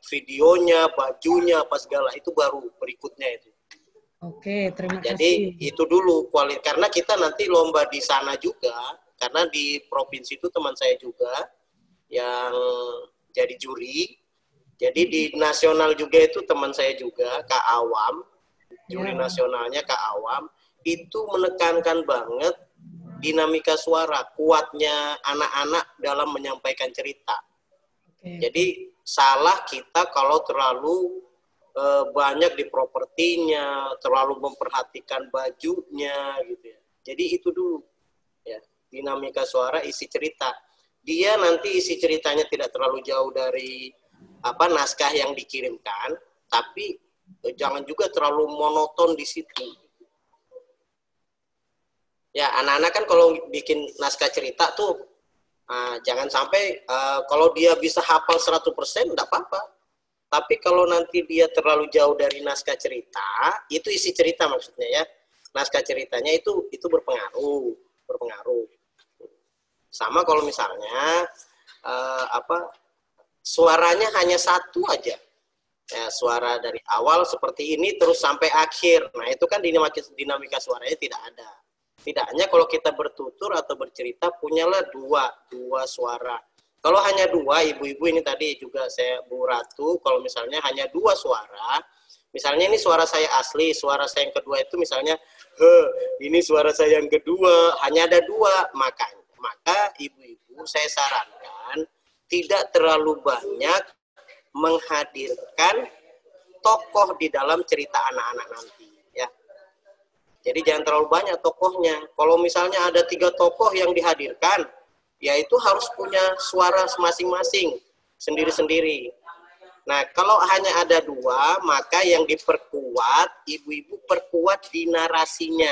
videonya, bajunya, apa segala itu baru berikutnya itu. Oke, terima kasih. Jadi itu dulu karena kita nanti lomba di sana juga, karena di provinsi itu teman saya juga yang jadi juri. Jadi di nasional juga itu teman saya juga, Kak Awam, juri nasionalnya Kak Awam, itu menekankan banget dinamika suara, kuatnya anak-anak dalam menyampaikan cerita. Jadi salah kita kalau terlalu banyak di propertinya, terlalu memperhatikan bajunya gitu ya. Jadi itu dulu ya, dinamika suara, isi cerita. Dia nanti isi ceritanya tidak terlalu jauh dari naskah yang dikirimkan, tapi jangan juga terlalu monoton di situ. Ya, anak-anak kan kalau bikin naskah cerita tuh jangan sampai kalau dia bisa hafal 100% enggak apa-apa. Tapi kalau nanti dia terlalu jauh dari naskah cerita, itu isi cerita maksudnya ya. Naskah ceritanya itu berpengaruh. Sama kalau misalnya suaranya hanya satu aja. Ya, suara dari awal seperti ini terus sampai akhir. Nah, itu kan dinamika suaranya tidak ada. Tidak hanya kalau kita bertutur atau bercerita, punyalah dua suara. Kalau hanya dua, ibu-ibu ini tadi juga saya Bu Ratu, kalau misalnya hanya dua suara, misalnya ini suara saya asli, suara saya yang kedua itu misalnya, ini suara saya yang kedua, hanya ada dua, maka ibu-ibu saya sarankan tidak terlalu banyak menghadirkan tokoh di dalam cerita anak-anak nanti. Jadi jangan terlalu banyak tokohnya. Kalau misalnya ada 3 tokoh yang dihadirkan, ya itu harus punya suara masing-masing, sendiri-sendiri. Nah, kalau hanya ada 2, maka yang diperkuat, ibu-ibu perkuat di narasinya.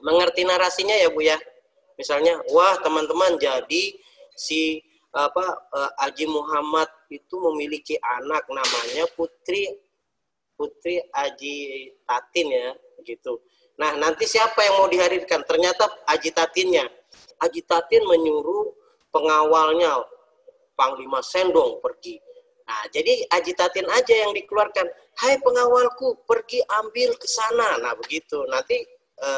Mengerti narasinya ya Bu ya? Misalnya, wah teman-teman, jadi si Haji Muhammad itu memiliki anak namanya Putri Haji Tatin ya. Gitu. Nah, nanti siapa yang mau dihadirkan? Ternyata Haji Tatinnya. Haji Tatin menyuruh pengawalnya, Panglima Sendong, pergi. Nah, jadi Haji Tatin aja yang dikeluarkan. Hai pengawalku, pergi ambil ke sana. Nah, begitu. Nanti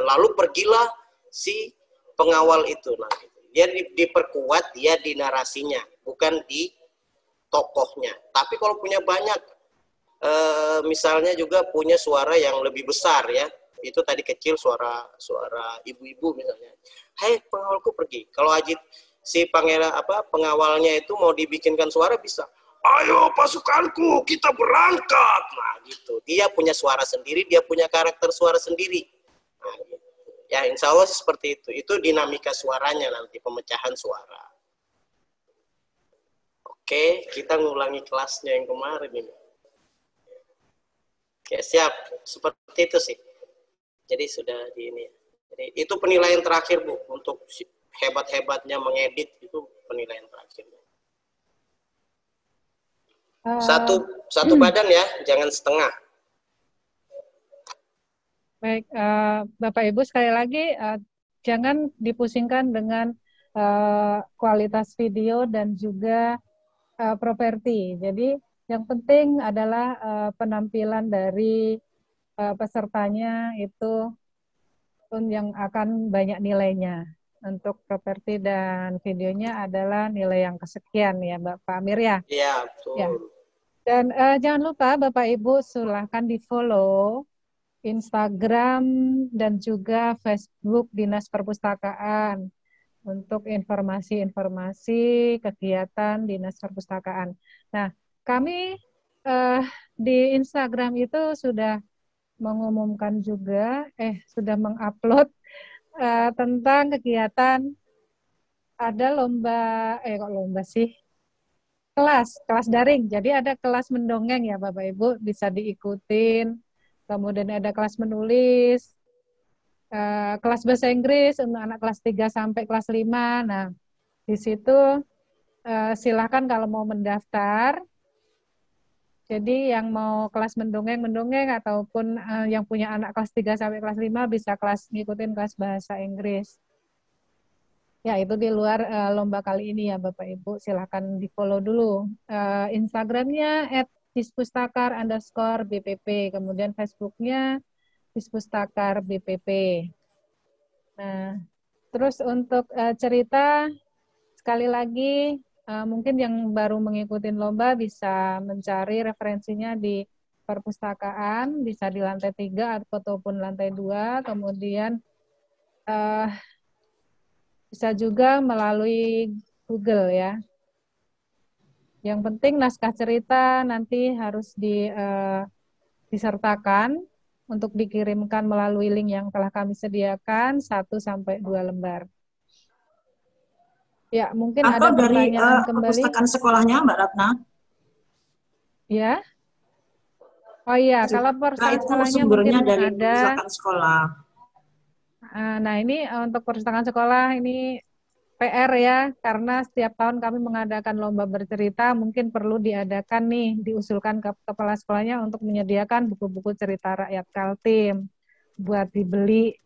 lalu pergilah si pengawal itu. Nah, dia diperkuat, dia di narasinya, bukan di tokohnya. Tapi kalau punya banyak, misalnya juga punya suara yang lebih besar ya, itu tadi kecil suara ibu-ibu misalnya, hai pengawalku pergi. Kalau si pengawalnya itu mau dibikinkan suara bisa, ayo pasukanku kita berangkat. Nah gitu, dia punya suara sendiri, dia punya karakter suara sendiri. Nah, gitu. Ya insya Allah seperti itu dinamika suaranya nanti, pemecahan suara. Oke, kita ngulangi kelasnya yang kemarin ini. Oke, siap. Seperti itu sih. Jadi sudah di ini. Jadi itu penilaian terakhir Bu, untuk hebat-hebatnya mengedit itu penilaian terakhir. Satu badan ya, jangan setengah. Baik, Bapak Ibu sekali lagi jangan dipusingkan dengan kualitas video dan juga properti. Jadi yang penting adalah penampilan dari pesertanya itu yang akan banyak nilainya. Untuk properti dan videonya adalah nilai yang kesekian ya Pak Amir ya. Iya, betul. Ya. Dan jangan lupa Bapak Ibu silahkan di-follow Instagram dan juga Facebook Dinas Perpustakaan untuk informasi-informasi kegiatan Dinas Perpustakaan. Nah, kami di Instagram itu sudah mengumumkan juga, sudah mengupload tentang kegiatan, ada lomba, kok lomba sih? Kelas daring. Jadi ada kelas mendongeng ya Bapak Ibu, bisa diikutin. Kemudian ada kelas menulis, kelas bahasa Inggris untuk anak kelas 3 sampai kelas 5. Nah, di situ silakan kalau mau mendaftar. Jadi yang mau kelas mendongeng ataupun yang punya anak kelas 3 sampai kelas 5 bisa ngikutin kelas bahasa Inggris. Ya, itu di luar lomba kali ini ya Bapak Ibu. Silahkan di-follow dulu. Instagramnya @dispustakar_BPP. Kemudian Facebooknya Dispustakar BPP. Nah, terus untuk cerita, sekali lagi, mungkin yang baru mengikuti lomba bisa mencari referensinya di perpustakaan, bisa di lantai 3 ataupun lantai 2, kemudian bisa juga melalui Google ya. Yang penting naskah cerita nanti harus disertakan untuk dikirimkan melalui link yang telah kami sediakan 1-2 lembar. Ya, mungkin atau ada dari pertanyaan kembali. perpustakaan sekolahnya Mbak Ratna? Ya. Oh iya, kalau perpustakaan sekolahnya sumbernya mungkin dari ada perpustakaan sekolah. Nah, ini untuk perpustakaan sekolah ini PR ya, karena setiap tahun kami mengadakan lomba bercerita, mungkin perlu diadakan nih, diusulkan ke kepala sekolahnya untuk menyediakan buku-buku cerita rakyat Kaltim buat dibeli.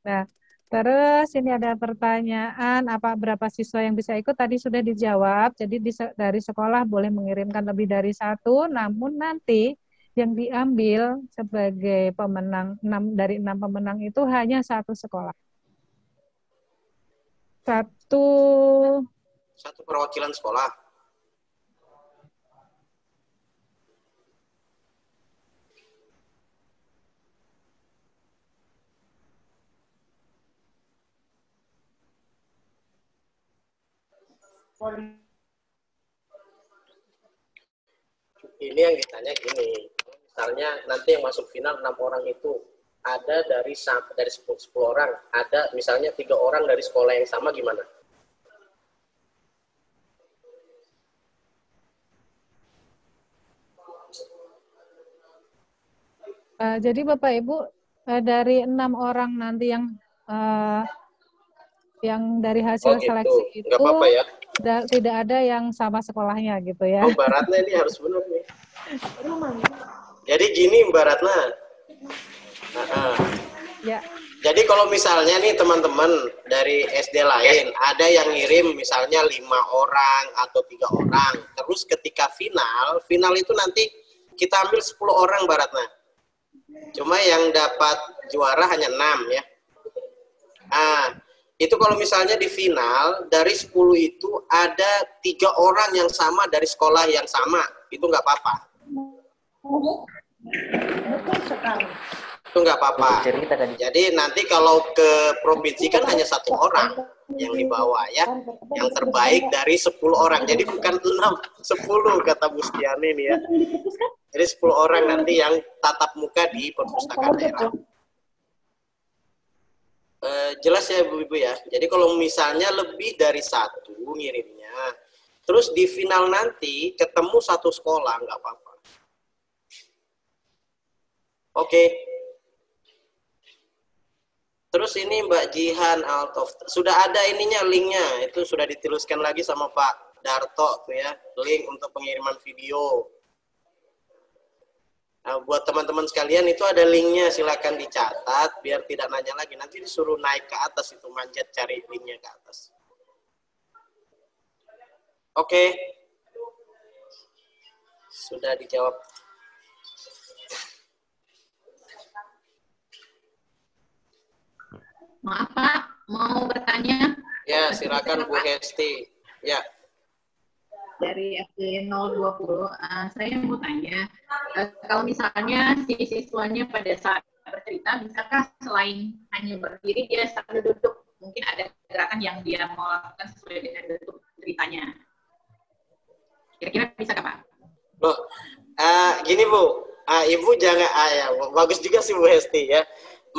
Nah, terus ini ada pertanyaan, berapa siswa yang bisa ikut? Tadi sudah dijawab, jadi dari sekolah boleh mengirimkan lebih dari 1, namun nanti yang diambil sebagai pemenang, dari 6 pemenang itu hanya 1 sekolah. Satu perwakilan sekolah. Ini yang ditanya gini, misalnya nanti yang masuk final 6 orang itu ada dari 10 orang, ada misalnya 3 orang dari sekolah yang sama, gimana? Jadi Bapak Ibu, dari 6 orang nanti yang dari hasil seleksi itu, apa-apa ya? Tidak ada yang sama sekolahnya gitu ya. Oh, Mbak Ratna ini harus benar nih. Jadi gini Mbak Ratna. Ya. Jadi kalau misalnya nih teman-teman dari SD lain, ada yang ngirim misalnya 5 orang atau 3 orang. Terus ketika final itu nanti kita ambil 10 orang Mbak Ratna. Cuma yang dapat juara hanya 6 ya. Itu kalau misalnya di final, dari 10 itu ada 3 orang yang sama dari sekolah yang sama. Itu nggak apa-apa. Itu nggak apa-apa. Jadi nanti kalau ke provinsi kan hanya 1 orang yang dibawa ya. Yang terbaik dari 10 orang. Jadi bukan 6, 10 kata Bu Stiani nih ya. Jadi 10 orang nanti yang tatap muka di perpustakaan daerah. Jelas ya Bu-Ibu ya. Jadi kalau misalnya lebih dari 1 ngirimnya, terus di final nanti ketemu 1 sekolah, nggak apa-apa. Oke. Terus ini Mbak Jihan sudah ada ininya, linknya, itu sudah dituliskan lagi sama Pak Darto tuh ya, link untuk pengiriman video. Nah, buat teman-teman sekalian itu ada linknya, silakan dicatat biar tidak nanya lagi. Nanti disuruh naik ke atas itu, manjat cari linknya ke atas. Oke. Sudah dijawab. Maaf Pak, mau bertanya? Ya, silakan Bu Hesti. Ya. Dari SD 020, saya mau tanya, kalau misalnya si siswanya pada saat bercerita, bisakah selain hanya berdiri, dia sambil duduk, mungkin ada gerakan yang dia mau lakukan sesuai dengan bentuk ceritanya. Kira-kira bisa Pak? Loh, gini Bu, Ibu jangan, ya, bagus juga sih Bu Hesti ya.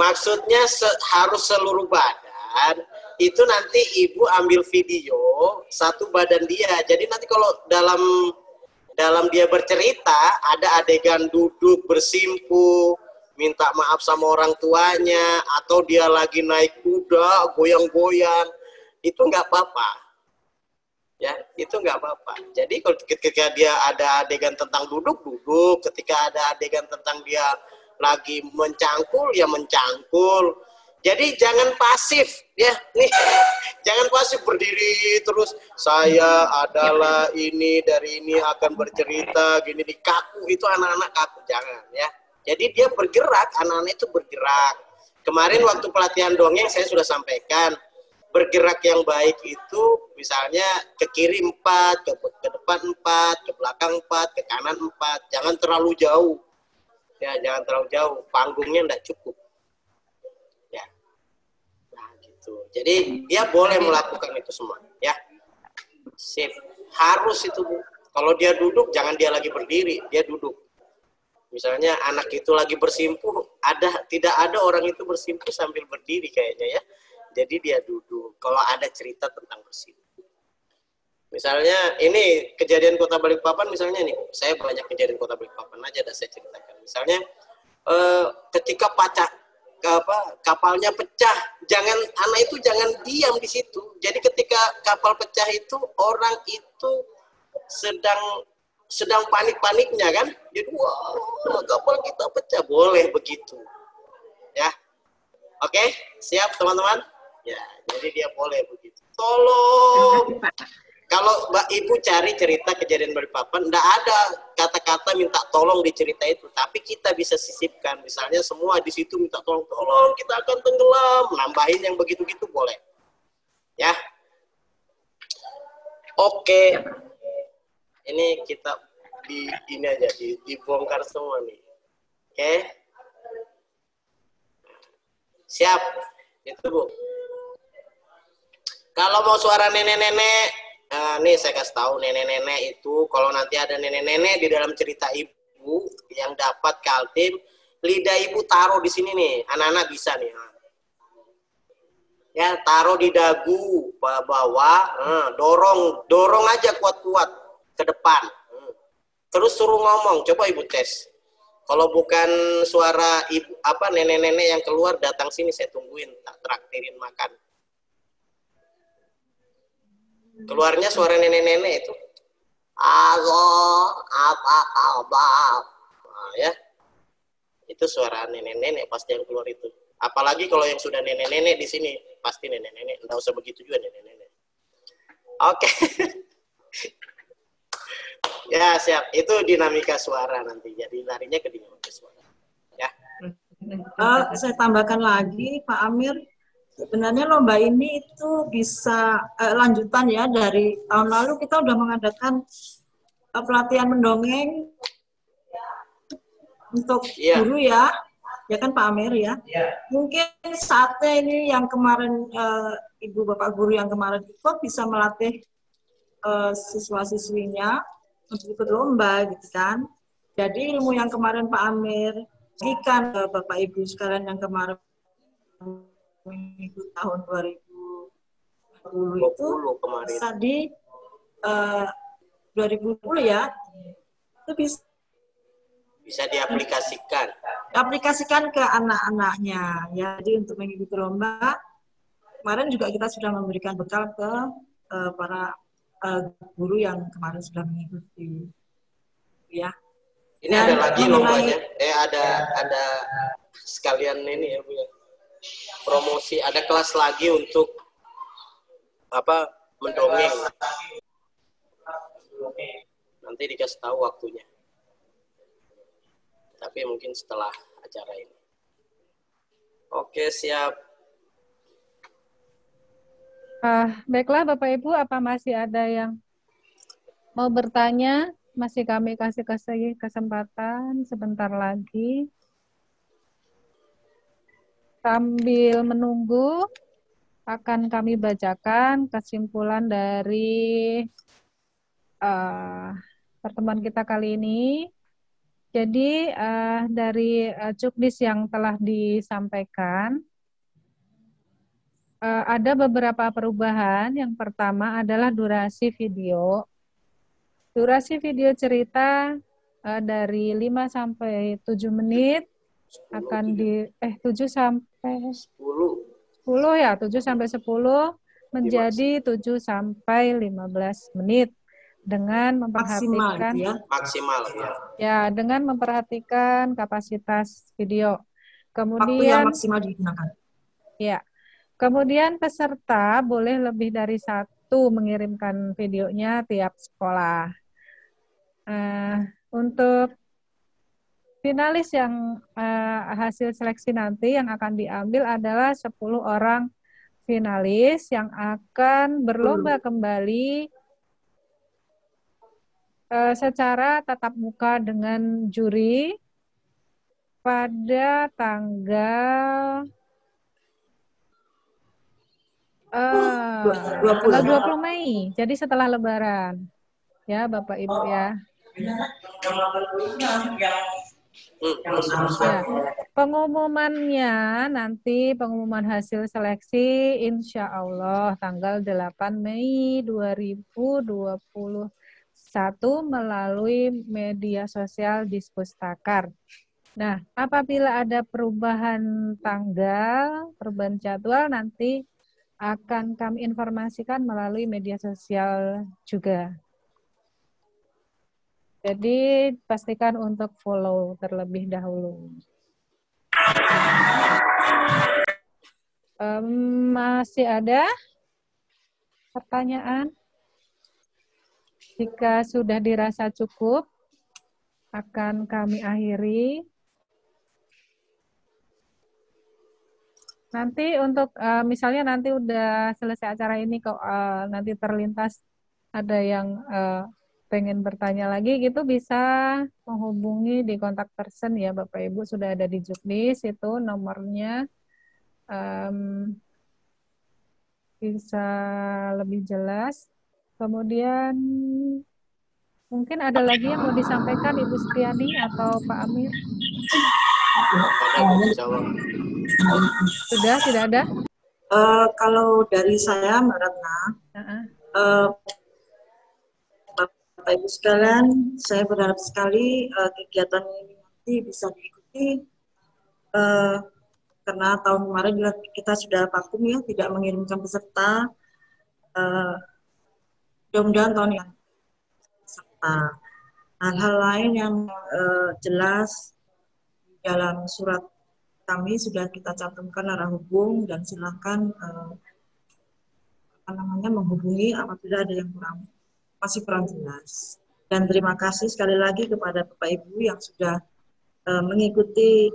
Maksudnya harus seluruh badan. Itu nanti Ibu ambil video 1 badan dia. Jadi nanti kalau dalam dia bercerita ada adegan duduk bersimpu, minta maaf sama orang tuanya, atau dia lagi naik kuda goyang-goyang, itu nggak apa-apa. Ya, itu nggak apa-apa. Jadi kalau ketika dia ada adegan tentang duduk, ketika ada adegan tentang dia lagi mencangkul, ya mencangkul. Jadi jangan pasif ya, nih jangan pasif berdiri terus saya adalah ini dari ini akan bercerita gini di kaku, itu anak-anak kaku, jangan ya. Jadi dia bergerak, anak-anak itu bergerak. Kemarin waktu pelatihan dongeng saya sudah sampaikan, bergerak yang baik itu misalnya ke kiri 4, ke depan 4, ke belakang 4, ke kanan 4, jangan terlalu jauh. Ya, jangan terlalu jauh, panggungnya enggak cukup. Jadi dia boleh melakukan itu semua, ya. Sip. Harus itu, Bu. Kalau dia duduk, jangan dia lagi berdiri, dia duduk. Misalnya anak itu lagi bersimpuh, tidak ada orang itu bersimpuh sambil berdiri kayaknya ya. Jadi dia duduk. Kalau ada cerita tentang bersimpuh. Misalnya ini kejadian Kota Balikpapan misalnya nih, saya banyak kejadian Kota Balikpapan aja dah saya ceritakan. Misalnya ketika kapalnya pecah, anak itu jangan diam di situ. Jadi ketika kapal pecah itu orang itu sedang panik-paniknya kan. Jadi wah, kapal kita pecah, boleh begitu. Ya. Oke, siap teman-teman? Ya, jadi dia boleh begitu. Tolong. Kalau Mbak Ibu cari cerita kejadian Balikpapan, enggak ada kata-kata minta tolong di cerita itu, tapi kita bisa sisipkan. Misalnya semua di situ minta tolong, kita akan tenggelam, nambahin yang begitu-gitu boleh. Ya. Oke. Ini kita ini aja dibongkar semua nih. Oke. Siap. Itu, Bu. Kalau mau suara nenek-nenek, nih saya kasih tahu, nenek-nenek itu kalau nanti ada nenek-nenek di dalam cerita ibu yang dapat Kaltim, lidah ibu taruh di sini nih, anak-anak bisa nih. Ya, taruh di dagu bawah, dorong aja kuat-kuat ke depan. Terus suruh ngomong, coba ibu tes. Kalau bukan suara ibu nenek-nenek yang keluar, datang sini saya tungguin, tak traktirin makan. Keluarnya suara nenek-nenek itu. Halo, apa kabar? Nah, ya. Itu suara nenek-nenek pasti yang keluar itu. Apalagi kalau yang sudah nenek-nenek di sini, pasti nenek-nenek. Enggak usah begitu juga nenek-nenek. Oke. Ya, siap. Itu dinamika suara nanti. Jadi larinya ke dinamika suara. Ya. Saya tambahkan lagi, Pak Amir. Sebenarnya lomba ini itu bisa lanjutan ya, dari tahun lalu kita udah mengadakan pelatihan mendongeng untuk guru ya kan Pak Amir ya. Mungkin saatnya ini yang kemarin Ibu Bapak guru yang kemarin ikut bisa melatih siswa-siswinya untuk ikut lomba gitu kan. Jadi ilmu yang kemarin Pak Amir bagikan ke Bapak Ibu sekalian yang kemarin minggu tahun 2020 itu bisa di 2020 ya, itu bisa diaplikasikan ke anak-anaknya ya. Jadi untuk mengikuti lomba kemarin juga kita sudah memberikan bekal ke para guru yang kemarin sudah mengikuti ya. Ini dan ada lagi lombanya, ada sekalian ini ya Bu ya, promosi, ada kelas lagi untuk mendongeng. Nanti dikasih tahu waktunya. Tapi mungkin setelah acara ini. Oke, siap. Baiklah Bapak Ibu, apa masih ada yang mau bertanya? Masih kami kasih kesempatan sebentar lagi. Sambil menunggu, akan kami bacakan kesimpulan dari pertemuan kita kali ini. Jadi dari Cukdis yang telah disampaikan, ada beberapa perubahan. Yang pertama adalah durasi video. Durasi video cerita dari 5 sampai 7 menit akan 7 sampai 10 ya, 7 sampai 10 menjadi 7 sampai 15 menit dengan memperhatikan maksimal ya, dengan memperhatikan kapasitas video. Waktu yang Kemudian maksimal digunakan. Ya. Kemudian peserta boleh lebih dari 1 mengirimkan videonya tiap sekolah. Untuk finalis yang hasil seleksi nanti yang akan diambil adalah 10 orang finalis yang akan berlomba kembali secara tatap muka dengan juri pada tanggal 20 Mei. Jadi setelah Lebaran. Ya, Bapak Ibu ya. Ya. Pengumumannya nanti pengumuman hasil seleksi insya Allah tanggal 8 Mei 2021 melalui media sosial Dispustakar. Nah, apabila ada perubahan tanggal, perubahan jadwal nanti akan kami informasikan melalui media sosial juga. Jadi pastikan untuk follow terlebih dahulu. Masih ada pertanyaan? Jika sudah dirasa cukup, akan kami akhiri. Nanti untuk misalnya nanti udah selesai acara ini kok nanti terlintas ada yang pengen bertanya lagi gitu bisa menghubungi di kontak person ya Bapak Ibu sudah ada di Juknis itu nomornya bisa lebih jelas. Kemudian mungkin ada lagi yang mau disampaikan Ibu Supriyani atau Pak Amir? Sudah, tidak ada? Kalau dari saya, Mbak Ratna, Bapak Ibu sekalian, saya berharap sekali kegiatan ini nanti bisa diikuti karena tahun kemarin kita sudah vakum ya, tidak mengirimkan peserta. Mudah-mudahan tahun yang peserta. Hal-hal lain yang jelas dalam surat kami sudah kita cantumkan arah hubung dan silakan menghubungi apabila ada yang masih kurang jelas. Dan terima kasih sekali lagi kepada Bapak Ibu yang sudah mengikuti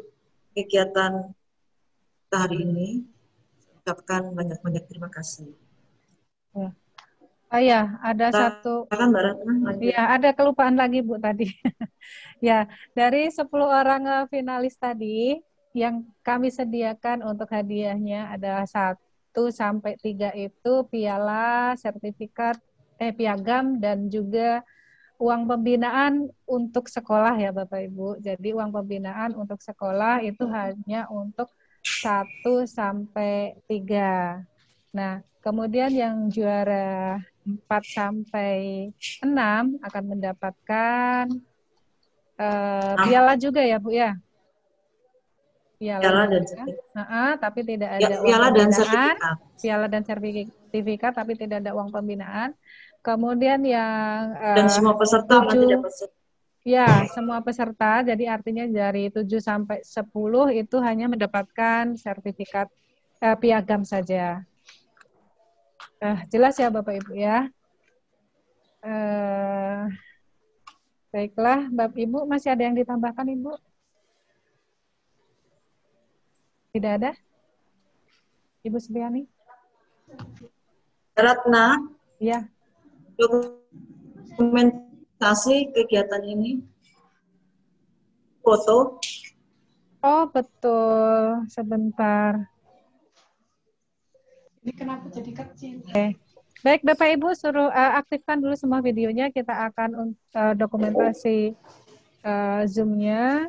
kegiatan kita hari ini. Ucapkan banyak-banyak terima kasih. Ya. Ya, ada satu. Ya, ada kelupaan lagi Bu tadi. Ya, dari 10 orang finalis tadi yang kami sediakan untuk hadiahnya ada 1 sampai 3 itu piala, sertifikat, piagam dan juga uang pembinaan untuk sekolah ya Bapak Ibu. Jadi uang pembinaan untuk sekolah itu hanya untuk 1 sampai 3. Nah, kemudian yang juara 4 sampai 6 akan mendapatkan piala juga ya Bu ya. Piala dan tapi tidak ada uang pembinaan. Piala dan sertifikat tapi tidak ada uang pembinaan. Kemudian yang dan semua peserta 7, ya, semua peserta. Jadi artinya dari 7 sampai 10 itu hanya mendapatkan sertifikat piagam saja. Jelas ya Bapak Ibu ya. Baiklah, Bapak Ibu masih ada yang ditambahkan Ibu? Tidak ada? Ibu Supriyani? Ratna? Ya. Dokumentasi kegiatan ini? Foto? Oh, betul. Sebentar. Ini kenapa jadi kecil? Oke. Baik, Bapak Ibu suruh aktifkan dulu semua videonya. Kita akan dokumentasi Zoom-nya.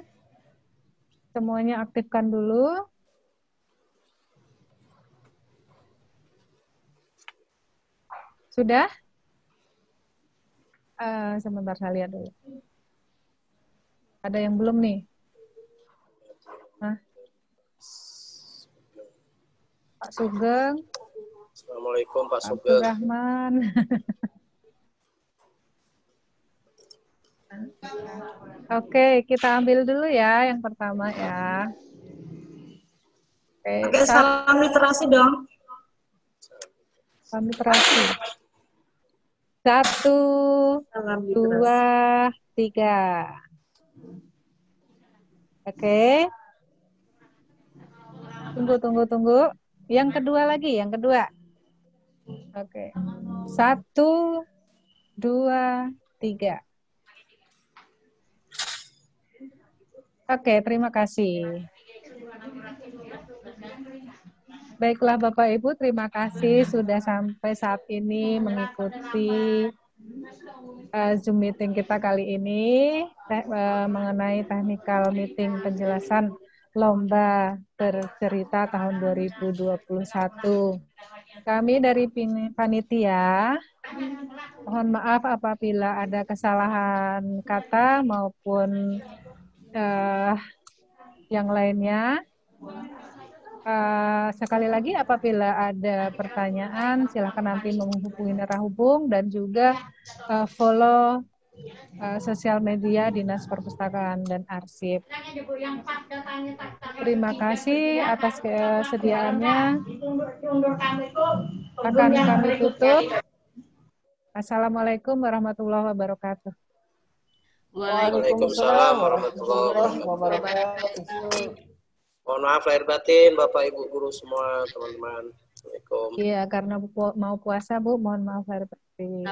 Semuanya aktifkan dulu. Sudah? Sebentar saya lihat dulu. Ada yang belum nih? Pak Sugeng. Assalamualaikum Pak Sugeng. Rahman. Oke, kita ambil dulu ya yang pertama ya. Pakai salam literasi dong. Salam literasi. 1, 2, 3. Oke. Tunggu. Yang kedua lagi, yang kedua. Oke. 1, 2, 3. Oke, terima kasih. Baiklah Bapak Ibu, terima kasih sudah sampai saat ini mengikuti Zoom meeting kita kali ini mengenai technical meeting penjelasan lomba bercerita tahun 2021. Kami dari panitia mohon maaf apabila ada kesalahan kata maupun yang lainnya. Sekali lagi apabila ada pertanyaan silakan nanti menghubungi narahubung dan juga follow sosial media Dinas Perpustakaan dan Arsip. Terima kasih atas kesediaannya. Akan kami tutup. Assalamualaikum warahmatullahi wabarakatuh. Waalaikumsalam warahmatullahi wabarakatuh. Mohon maaf lahir batin Bapak Ibu guru semua teman-teman. Assalamualaikum. Iya, karena mau puasa Bu, mohon maaf lahir batin.